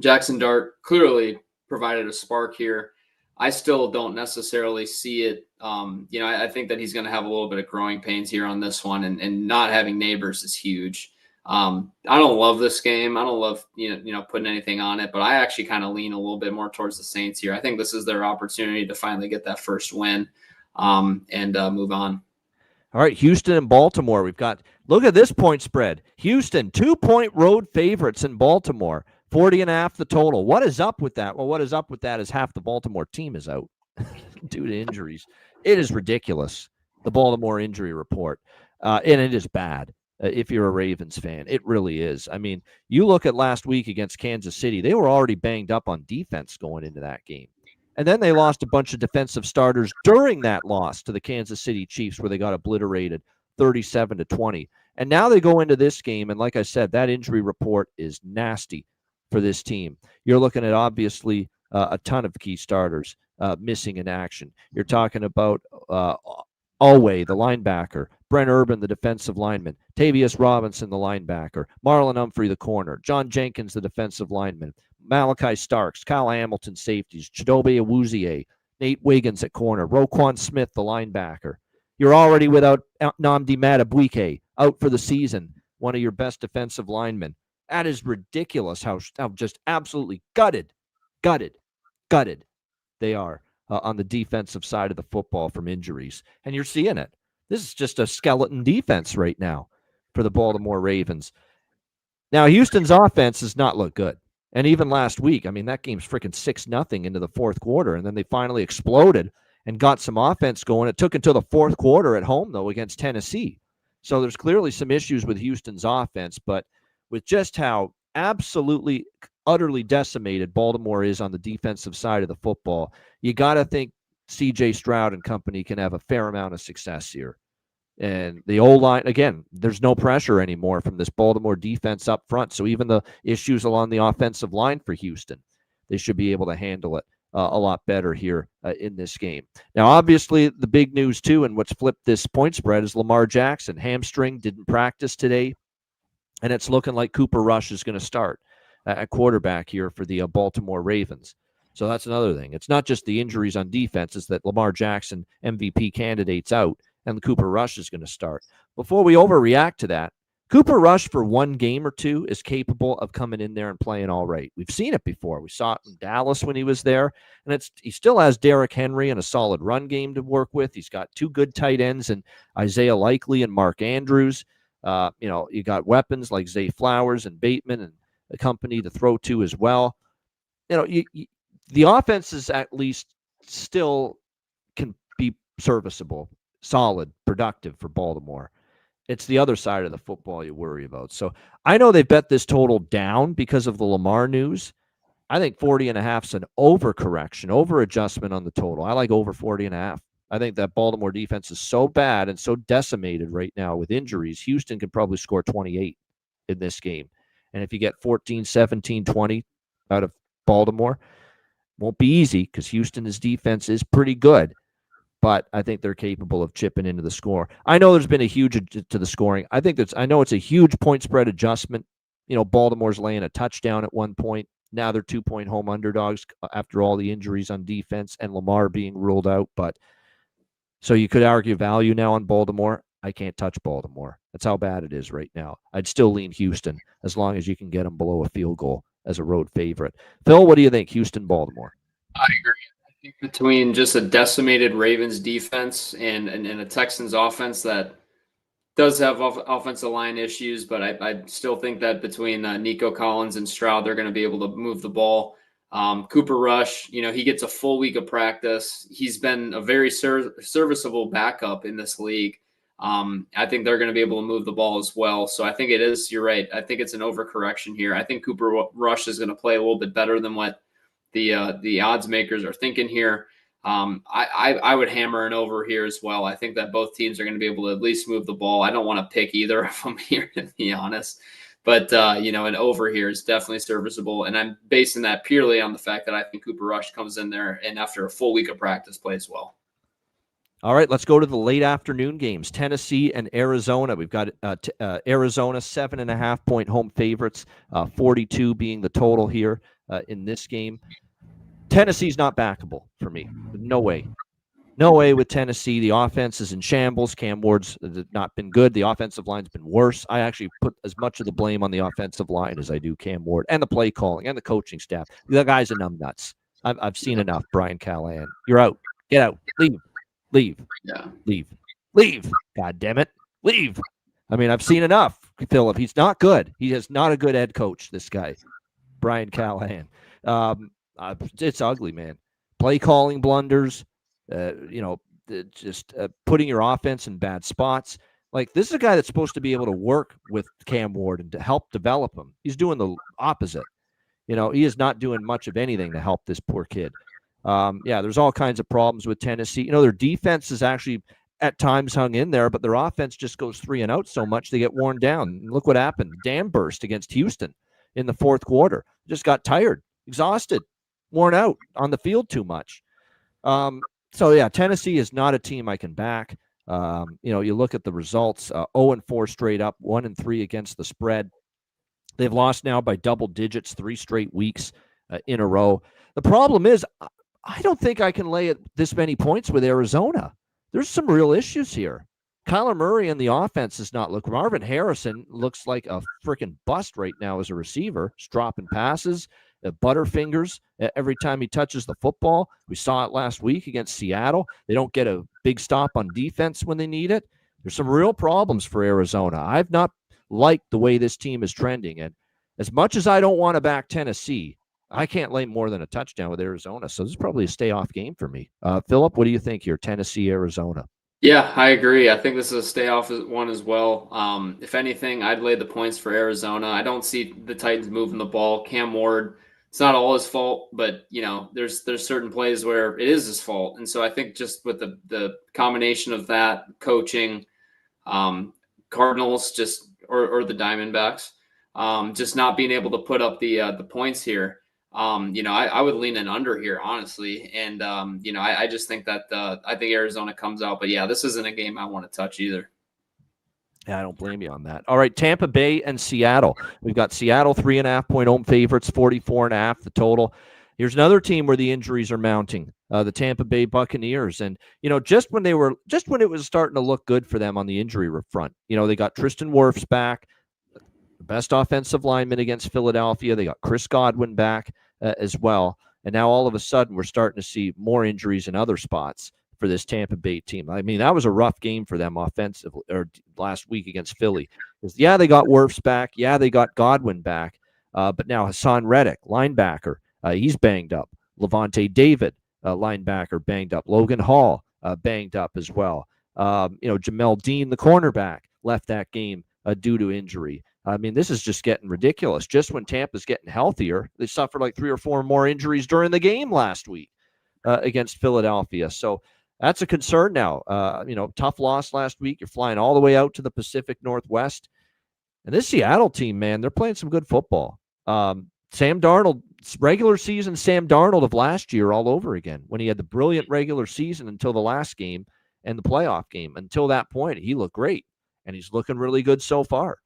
Speaker 2: Jackson Dart clearly provided a spark here. I still don't necessarily see it. I think that he's going to have a little bit of growing pains here on this one, and not having neighbors is huge. I don't love this game. I don't love, putting anything on it, but I actually kind of lean a little bit more towards the Saints here. I think this is their opportunity to finally get that first win, and move on.
Speaker 1: All right, Houston and Baltimore. Look at this point spread. Houston, 2-point road favorites in Baltimore. 40.5 the total. What is up with that? Well, what is up with that is half the Baltimore team is out due to injuries. It is ridiculous, the Baltimore injury report. And it is bad if you're a Ravens fan. It really is. I mean, you look at last week against Kansas City, they were already banged up on defense going into that game. And then they lost a bunch of defensive starters during that loss to the Kansas City Chiefs, where they got obliterated 37-20. And now they go into this game, and like I said, that injury report is nasty for this team. You're looking at obviously a ton of key starters missing in action. You're talking about Alway, the linebacker, Brent Urban, the defensive lineman, Tavius Robinson, the linebacker, Marlon Humphrey, the corner, John Jenkins, the defensive lineman, Malachi Starks, Kyle Hamilton, safeties, Chidobe Awuzie, Nate Wiggins at corner, Roquan Smith, the linebacker. You're already without Nnamdi Madubuike, out for the season, one of your best defensive linemen. That is ridiculous how just absolutely gutted they are on the defensive side of the football from injuries. And you're seeing it. This is just a skeleton defense right now for the Baltimore Ravens. Now, Houston's offense does not look good. And even last week, I mean, that game's freaking 6-0 into the fourth quarter, and then they finally exploded and got some offense going. It took until the fourth quarter at home, though, against Tennessee. So there's clearly some issues with Houston's offense, but with just how absolutely, utterly decimated Baltimore is on the defensive side of the football, you got to think C.J. Stroud and company can have a fair amount of success here. And the O-line, again, there's no pressure anymore from this Baltimore defense up front. So even the issues along the offensive line for Houston, they should be able to handle it a lot better here in this game. Now, obviously, the big news, too, and what's flipped this point spread is Lamar Jackson. Hamstring, didn't practice today. And it's looking like Cooper Rush is going to start at quarterback here for the Baltimore Ravens. So that's another thing. It's not just the injuries on defense, it's that Lamar Jackson, MVP candidate's out, and Cooper Rush is going to start. Before we overreact to that, Cooper Rush for one game or two is capable of coming in there and playing all right. We've seen it before. We saw it in Dallas when he was there, and he still has Derrick Henry and a solid run game to work with. He's got two good tight ends and Isaiah Likely and Mark Andrews. You got weapons like Zay Flowers and Bateman and the company to throw to as well. The offense is at least still can be serviceable, solid, productive for Baltimore. It's the other side of the football you worry about. So I know they bet this total down because of the Lamar news. I think 40.5 is an overcorrection, over-adjustment on the total. I like over 40.5. I think that Baltimore defense is so bad and so decimated right now with injuries. Houston could probably score 28 in this game. And if you get 14, 17, 20 out of Baltimore, won't be easy because Houston's defense is pretty good. But I think they're capable of chipping into the score. I know there's been a huge to the scoring. I know it's a huge point spread adjustment. Baltimore's laying a touchdown at one point. Now they're 2-point home underdogs after all the injuries on defense and Lamar being ruled out. But so you could argue value now on Baltimore. I can't touch Baltimore. That's how bad it is right now. I'd still lean Houston as long as you can get them below a field goal as a road favorite. Phil, what do you think? Houston, Baltimore?
Speaker 2: I agree. I think between just a decimated Ravens defense and a Texans offense that does have offensive line issues, but I still think that between Nico Collins and Stroud, they're going to be able to move the ball. Cooper Rush, he gets a full week of practice. He's been a very serviceable backup in this league. I think they're going to be able to move the ball as well. So I think you're right. I think it's an overcorrection here. I think Cooper Rush is going to play a little bit better than what the odds makers are thinking here. I would hammer an over here as well. I think that both teams are going to be able to at least move the ball. I don't want to pick either of them here, to be honest. But, an over here is definitely serviceable. And I'm basing that purely on the fact that I think Cooper Rush comes in there and after a full week of practice plays well.
Speaker 1: All right, let's go to the late afternoon games. Tennessee and Arizona. We've got Arizona 7.5-point home favorites, 42 being the total here in this game. Tennessee's not backable for me. No way. No way with Tennessee. The offense is in shambles. Cam Ward's not been good. The offensive line's been worse. I actually put as much of the blame on the offensive line as I do Cam Ward and the play calling and the coaching staff. The guys are numbnuts. I've seen enough, Brian Callahan. You're out. Get out. Leave.
Speaker 2: Yeah.
Speaker 1: Leave. God damn it. Leave. I mean, I've seen enough, Philip. He's not good. He is not a good head coach, this guy, Brian Callahan. It's ugly, man. Play calling blunders, putting your offense in bad spots. Like, this is a guy that's supposed to be able to work with Cam Ward and to help develop him. He's doing the opposite. He is not doing much of anything to help this poor kid. There's all kinds of problems with Tennessee. Their defense is actually at times hung in there, but their offense just goes 3 and out so much they get worn down. And look what happened. Dam burst against Houston in the fourth quarter. Just got tired, exhausted, worn out on the field too much. Tennessee is not a team I can back. You look at the results, 0-4 straight up, 1-3 against the spread. They've lost now by double digits 3 straight weeks in a row. The problem is, I don't think I can lay it this many points with Arizona. There's some real issues here. Kyler Murray and the offense is not looking. Marvin Harrison looks like a freaking bust right now as a receiver. He's dropping passes, butterfingers every time he touches the football. We saw it last week against Seattle. They don't get a big stop on defense when they need it. There's some real problems for Arizona. I've not liked the way this team is trending. And as much as I don't want to back Tennessee, I can't lay more than a touchdown with Arizona. So this is probably a stay off game for me. Philip, what do you think here? Tennessee, Arizona.
Speaker 2: Yeah, I agree. I think this is a stay off one as well. If anything, I'd lay the points for Arizona. I don't see the Titans moving the ball. Cam Ward, it's not all his fault, but there's certain plays where it is his fault. And so I think just with the combination of that coaching, Cardinals or the Diamondbacks, just not being able to put up the points here. I would lean an under here, honestly. And, I just think that I think Arizona comes out. But, yeah, this isn't a game I want to touch either.
Speaker 1: Yeah, I don't blame you on that. All right, Tampa Bay and Seattle. We've got Seattle 3.5-point home favorites, 44.5 the total. Here's another team where the injuries are mounting, the Tampa Bay Buccaneers. And, just when it was starting to look good for them on the injury front, they got Tristan Wirfs back, the best offensive lineman against Philadelphia. They got Chris Godwin back as well. And now all of a sudden we're starting to see more injuries in other spots for this Tampa Bay team. I mean, that was a rough game for them offensively or last week against Philly. Yeah, they got Wirfs back. Yeah, they got Godwin back. But now Hassan Reddick, linebacker, he's banged up. Levante David, linebacker, banged up. Logan Hall, banged up as well. Jamel Dean, the cornerback, left that game due to injury. I mean, this is just getting ridiculous. Just when Tampa's getting healthier, they suffered like 3 or 4 more injuries during the game last week against Philadelphia. So that's a concern now. Tough loss last week. You're flying all the way out to the Pacific Northwest. And this Seattle team, man, they're playing some good football. Sam Darnold, regular season Sam Darnold of last year all over again when he had the brilliant regular season until the last game and the playoff game. Until that point, he looked great, and he's looking really good so far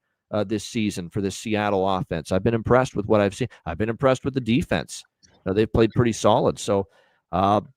Speaker 1: this season for this Seattle offense. I've been impressed with what I've seen. I've been impressed with the defense. They've played pretty solid. So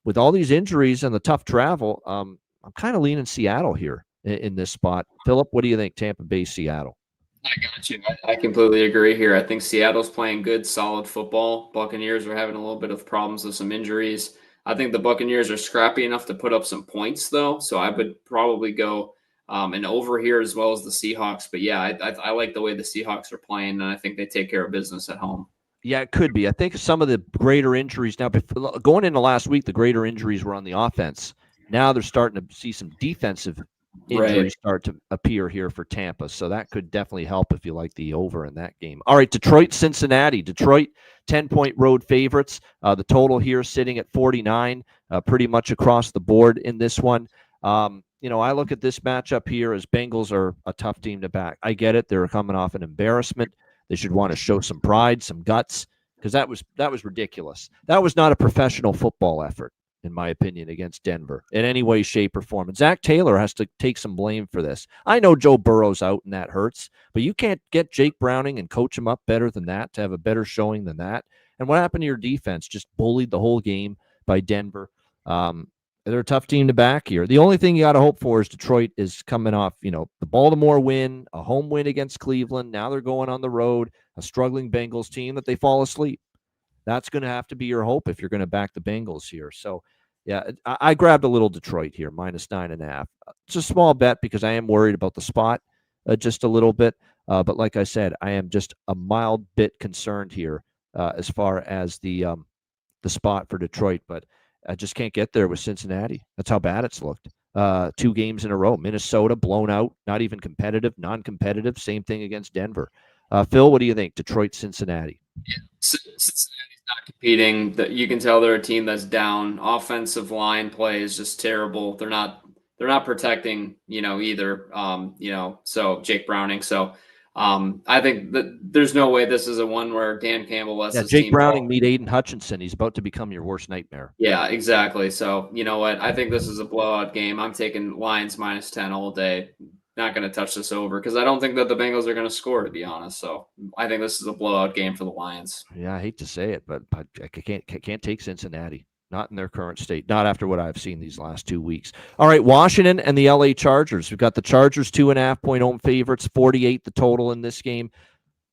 Speaker 1: with all these injuries and the tough travel, I'm kind of leaning Seattle here in this spot. Philip, what do you think? Tampa Bay, Seattle.
Speaker 2: I got you. I completely agree here. I think Seattle's playing good, solid football. Buccaneers are having a little bit of problems with some injuries. I think the Buccaneers are scrappy enough to put up some points, though. So I would probably go an over here as well as the Seahawks. But, yeah, I like the way the Seahawks are playing, and I think they take care of business at home.
Speaker 1: Yeah, it could be. I think some of the greater injuries now, going into last week, the greater injuries were on the offense. Now they're starting to see some defensive injuries start to appear here for Tampa. So that could definitely help if you like the over in that game. All right, Detroit, Cincinnati. Detroit, 10-point road favorites. The total here sitting at 49, pretty much across the board in this one. I look at this matchup here as Bengals are a tough team to back. I get it. They're coming off an embarrassment. They should want to show some pride, some guts, because that was ridiculous. That was not a professional football effort, in my opinion, against Denver in any way, shape, or form. And Zach Taylor has to take some blame for this. I know Joe Burrow's out and that hurts, but you can't get Jake Browning and coach him up better than that to have a better showing than that. And what happened to your defense? Just bullied the whole game by Denver. They're a tough team to back here. The only thing you got to hope for is Detroit is coming off, the Baltimore win, a home win against Cleveland. Now they're going on the road, a struggling Bengals team that they fall asleep. That's going to have to be your hope if you're going to back the Bengals here. So, yeah, I grabbed a little Detroit here, -9.5. It's a small bet because I am worried about the spot just a little bit. But like I said, I am just a mild bit concerned here as far as the spot for Detroit. But I just can't get there with Cincinnati. That's how bad it's looked. 2 games in a row. Minnesota blown out, not even competitive, non-competitive. Same thing against Denver. Phil, what do you think? Detroit, Cincinnati.
Speaker 2: Yeah, Cincinnati's not competing. That you can tell they're a team that's down. Offensive line play is just terrible. They're not protecting, either. So Jake Browning. So I think that there's no way this is a one where Dan Campbell lets his
Speaker 1: Jake
Speaker 2: team
Speaker 1: Browning
Speaker 2: go.
Speaker 1: meet Aiden Hutchinson. He's about to become your worst nightmare.
Speaker 2: Yeah, exactly. So you know what? I think this is a blowout game. I'm taking Lions -10 all day. Not going to touch this over because I don't think that the Bengals are going to score, to be honest. So I think this is a blowout game for the Lions.
Speaker 1: Yeah, I hate to say it, but I can't take Cincinnati. Not in their current state. Not after what I've seen these last 2 weeks. All right, Washington and the LA Chargers. We've got the Chargers 2.5-point home favorites, 48 the total in this game.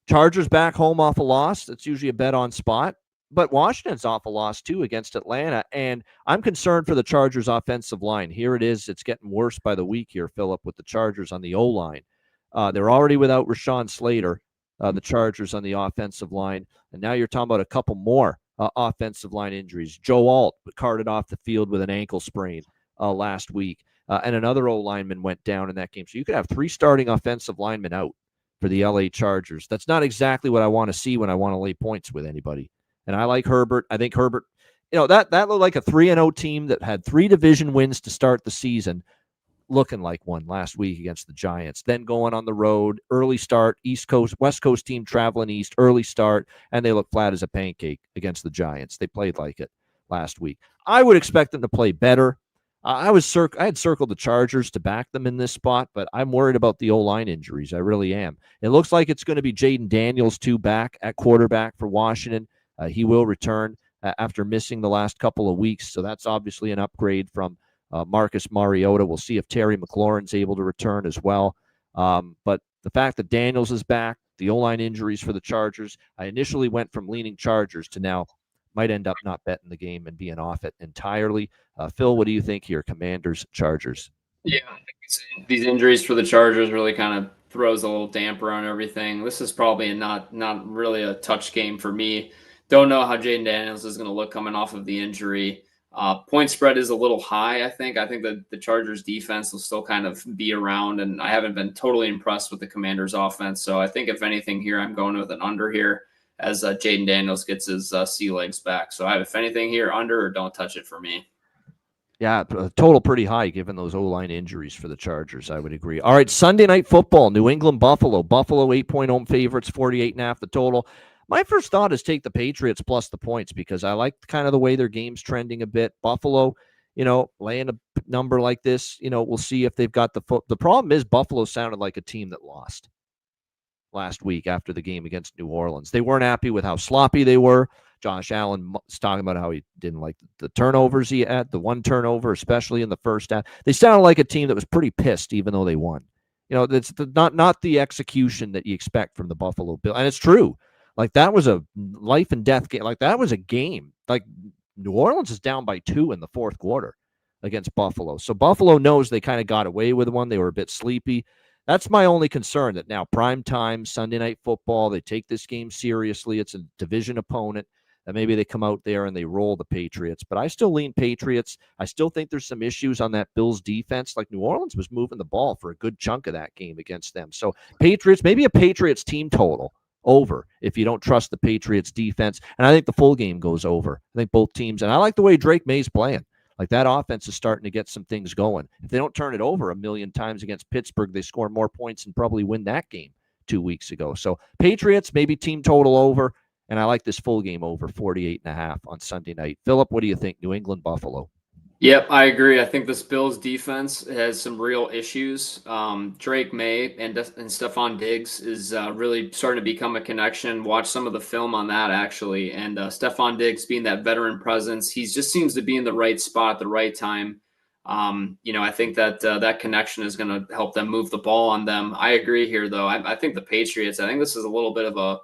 Speaker 1: Chargers back home off a loss. That's usually a bet on spot. but Washington's off a loss too against Atlanta, and I'm concerned for the Chargers' offensive line. Here it is; it's getting worse by the week here, Philip, with the Chargers on the O line. They're already without Rashawn Slater, the Chargers on the offensive line, and now you're talking about a couple more offensive line injuries. Joe Alt carted off the field with an ankle sprain last week, and another O lineman went down in that game. So you could have 3 starting offensive linemen out for the LA Chargers. That's not exactly what I want to see when I want to lay points with anybody. And I like Herbert. I think Herbert, that looked like a 3-0 team that had 3 division wins to start the season, looking like one last week against the Giants. Then going on the road, early start, East Coast, West Coast team traveling east, early start, and they look flat as a pancake against the Giants. They played like it last week. I would expect them to play better. I had circled the Chargers to back them in this spot, but I'm worried about the O-line injuries. I really am. It looks like it's going to be Jaden Daniels, too, back at quarterback for Washington. He will return after missing the last couple of weeks, so that's obviously an upgrade from Marcus Mariota. We'll see if Terry McLaurin's able to return as well. But the fact that Daniels is back, the O-line injuries for the Chargers, I initially went from leaning Chargers to now might end up not betting the game and being off it entirely. Phil, what do you think here? Commanders, Chargers.
Speaker 2: Yeah, I think these injuries for the Chargers really kind of throws a little damper on everything. This is probably not really a touch game for me. Don't know how Jaden Daniels is going to look coming off of the injury. Point spread is a little high, I think. I think that the Chargers defense will still kind of be around, and I haven't been totally impressed with the Commanders offense. So I think if anything here, I'm going with an under here as Jaden Daniels gets his sea legs back. So if anything here, under or don't touch it for me.
Speaker 1: Yeah, total pretty high given those O-line injuries for the Chargers, I would agree. All right, Sunday Night Football, New England, Buffalo. Buffalo 8-point home favorites, 48.5 the total. My first thought is take the Patriots plus the points because I like kind of the way their game's trending a bit. Buffalo, laying a number like this, we'll see if they've got the foot. The problem is Buffalo sounded like a team that lost last week after the game against New Orleans. They weren't happy with how sloppy they were. Josh Allen was talking about how he didn't like the turnovers he had, the one turnover, especially in the first half. They sounded like a team that was pretty pissed, even though they won. That's not the execution that you expect from the Buffalo Bills. And it's true. Like, that was a life and death game. Like, that was a game. Like, New Orleans is down by 2 in the fourth quarter against Buffalo. So Buffalo knows they kind of got away with one. They were a bit sleepy. That's my only concern, that now prime time, Sunday Night Football, they take this game seriously. It's a division opponent. And maybe they come out there and they roll the Patriots. But I still lean Patriots. I still think there's some issues on that Bills defense. Like, New Orleans was moving the ball for a good chunk of that game against them. So Patriots, maybe a Patriots team total over if you don't trust the Patriots defense. And I think the full game goes over. I think both teams. And I like the way Drake May's playing. Like, that offense is starting to get some things going. If they don't turn it over a million times against Pittsburgh, they score more points and probably win that game 2 weeks ago. So Patriots, maybe team total over. And I like this full game over 48.5 on Sunday night. Philip, what do you think? New England, Buffalo.
Speaker 2: Yep, I agree. I think this Bills defense has some real issues. Drake May and Stephon Diggs is really starting to become a connection. Watch some of the film on that, actually. And Stephon Diggs being that veteran presence, he just seems to be in the right spot at the right time. I think that that connection is going to help them move the ball on them. I agree here, though. I think the Patriots, I think this is a little bit of a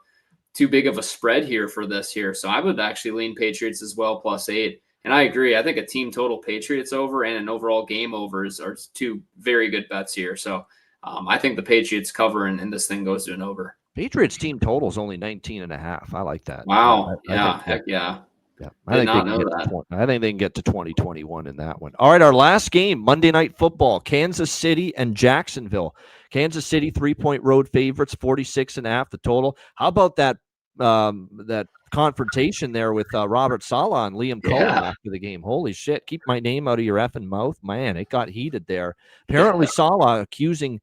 Speaker 2: too big of a spread here for this here. So I would actually lean Patriots as well, +8. And I agree. I think a team total Patriots over and an overall game overs are 2 very good bets here. So I think the Patriots cover and this thing goes to an over.
Speaker 1: Patriots team total is only 19.5. I like that.
Speaker 2: Wow.
Speaker 1: Heck
Speaker 2: yeah.
Speaker 1: Yeah, I think they can get to 2021 in that one. All right, our last game, Monday Night Football, Kansas City and Jacksonville. Kansas City 3-point road favorites, 46.5 the total. How about that confrontation there with Robert Saleh and Liam Cohen after the game? Holy shit! Keep my name out of your effing mouth, man. It got heated there. Apparently, Saleh accusing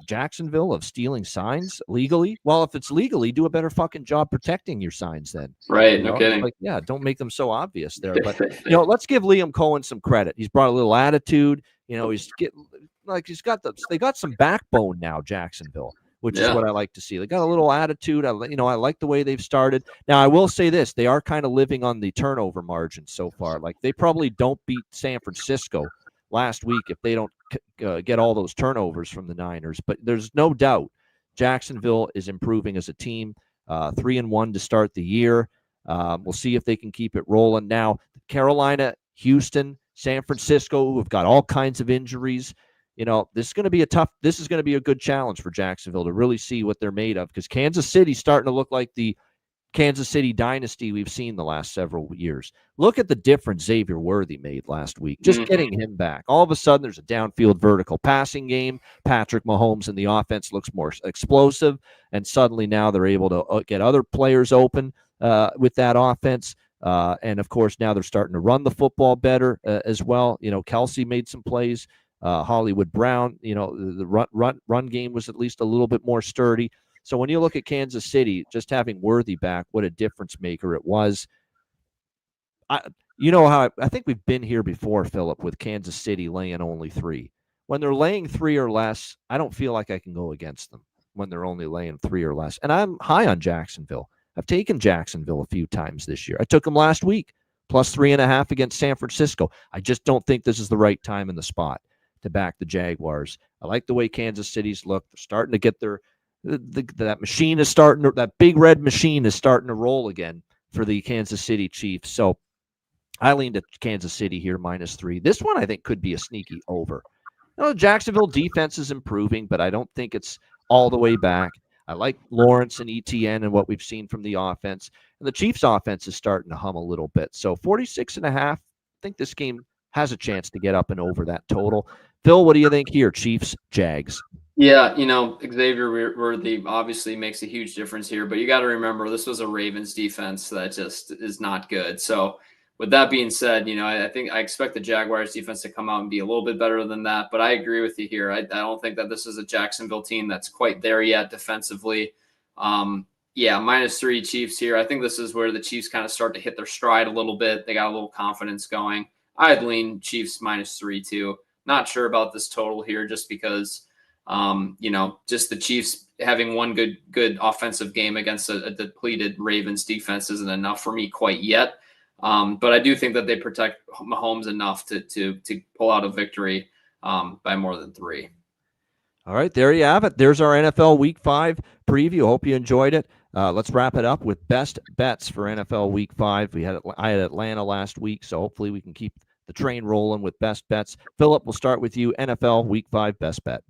Speaker 1: Jacksonville of stealing signs legally. Well, if it's legally, do a better fucking job protecting your signs then.
Speaker 2: Right, no kidding.
Speaker 1: Like, don't make them so obvious there. But let's give Liam Cohen some credit. He's brought a little attitude. They got some backbone now, Jacksonville, which is what I like to see. They got a little attitude. I like the way they've started. Now, I will say this: they are kind of living on the turnover margin so far. Like, they probably don't beat San Francisco last week if they don't get all those turnovers from the Niners. But there's no doubt Jacksonville is improving as a team. 3-1 to start the year. We'll see if they can keep it rolling. Now, Carolina, Houston, San Francisco, who have got all kinds of injuries. This is going to be a good challenge for Jacksonville to really see what they're made of, because Kansas City's starting to look like the Kansas City dynasty we've seen the last several years. Look at the difference Xavier Worthy made last week. Just getting him back. All of a sudden, there's a downfield vertical passing game. Patrick Mahomes and the offense looks more explosive, and suddenly now they're able to get other players open with that offense. And, of course, now they're starting to run the football better as well. Kelsey made some plays. Hollywood Brown, the run game was at least a little bit more sturdy. So when you look at Kansas City, just having Worthy back, what a difference maker it was. I think we've been here before, Philip, with Kansas City laying only 3. When they're laying 3 or less, I don't feel like I can go against them when they're only laying 3 or less. And I'm high on Jacksonville. I've taken Jacksonville a few times this year. I took them last week, plus 3.5 against San Francisco. I just don't think this is the right time in the spot to back the Jaguars. I like the way Kansas City's look. They're starting to get that machine is starting to, that big red machine is starting to roll again for the Kansas City Chiefs. So I leaned to Kansas City here, -3. This one I think could be a sneaky over. Jacksonville defense is improving, but I don't think it's all the way back. I like Lawrence and ETN and what we've seen from the offense. And the Chiefs offense is starting to hum a little bit. So 46.5, I think this game has a chance to get up and over that total. Phil, what do you think here? Chiefs, Jags.
Speaker 2: Yeah, Xavier Worthy obviously makes a huge difference here, but you got to remember this was a Ravens defense that just is not good. So with that being said, I think I expect the Jaguars defense to come out and be a little bit better than that, but I agree with you here. I don't think that this is a Jacksonville team that's quite there yet defensively. -3 Chiefs here. I think this is where the Chiefs kind of start to hit their stride a little bit. They got a little confidence going. I'd lean Chiefs -3 too. Not sure about this total here just because just the Chiefs having one good offensive game against a depleted Ravens defense isn't enough for me quite yet. But I do think that they protect Mahomes enough to pull out a victory by more than 3.
Speaker 1: All right, there you have it. There's our NFL Week 5 preview. Hope you enjoyed it. Let's wrap it up with best bets for NFL Week 5. I had Atlanta last week, so hopefully we can keep the train rolling with best bets. Philip, we'll start with you. NFL Week 5 best bet.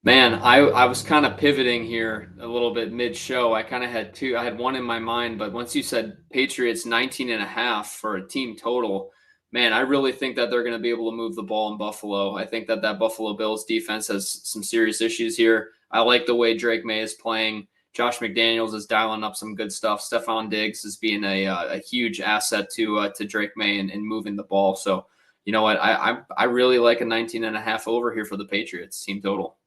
Speaker 2: Man, I was kind of pivoting here a little bit mid-show. I kind of had 2. I had one in my mind, but once you said Patriots 19.5 for a team total, man, I really think that they're going to be able to move the ball in Buffalo. I think that Buffalo Bills defense has some serious issues here. I like the way Drake May is playing. Josh McDaniels is dialing up some good stuff. Stephon Diggs is being a huge asset to Drake May and moving the ball. So, you know what? I really like a 19.5 over here for the Patriots team total.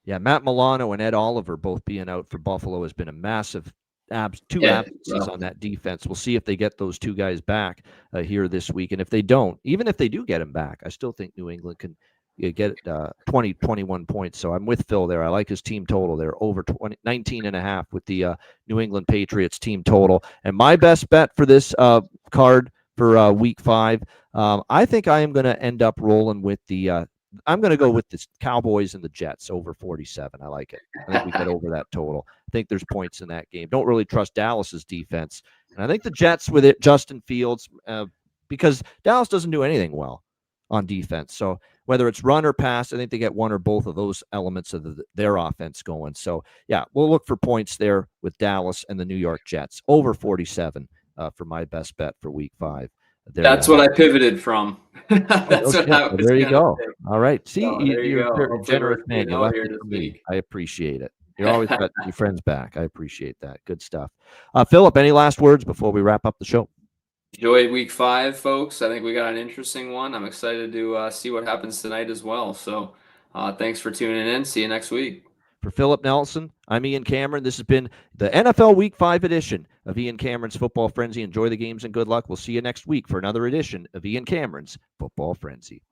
Speaker 1: Yeah, Matt Milano and Ed Oliver both being out for Buffalo has been a massive absences on that defense. We'll see if they get those 2 guys back here this week. And if they don't, even if they do get them back, I still think New England can get 20, 21 points. So I'm with Phil there. I like his team total there, over 19.5 with the New England Patriots team total. And my best bet for this card for Week 5, I think I am going to end up rolling with I'm going to go with the Cowboys and the Jets over 47. I like it. I think we get over that total. I think there's points in that game. Don't really trust Dallas's defense. And I think the Jets with it, Justin Fields, because Dallas doesn't do anything well on defense. So whether it's run or pass, I think they get one or both of those elements of their offense going. So, yeah, we'll look for points there with Dallas and the New York Jets. Over 47 for my best bet for Week 5.
Speaker 2: That's what I pivoted from. That's what I was
Speaker 1: there you go.
Speaker 2: Say.
Speaker 1: All right. See,
Speaker 2: you're
Speaker 1: a generous man. You left it to me. I appreciate it. You're always got your friends back. I appreciate that. Good stuff. Philip, any last words before we wrap up the show?
Speaker 2: Enjoy Week 5, folks. I think we got an interesting one. I'm excited to see what happens tonight as well. So thanks for tuning in. See you next week.
Speaker 1: For Philip Nelson, I'm Ian Cameron. This has been the NFL Week 5 edition of Ian Cameron's Football Frenzy. Enjoy the games and good luck. We'll see you next week for another edition of Ian Cameron's Football Frenzy.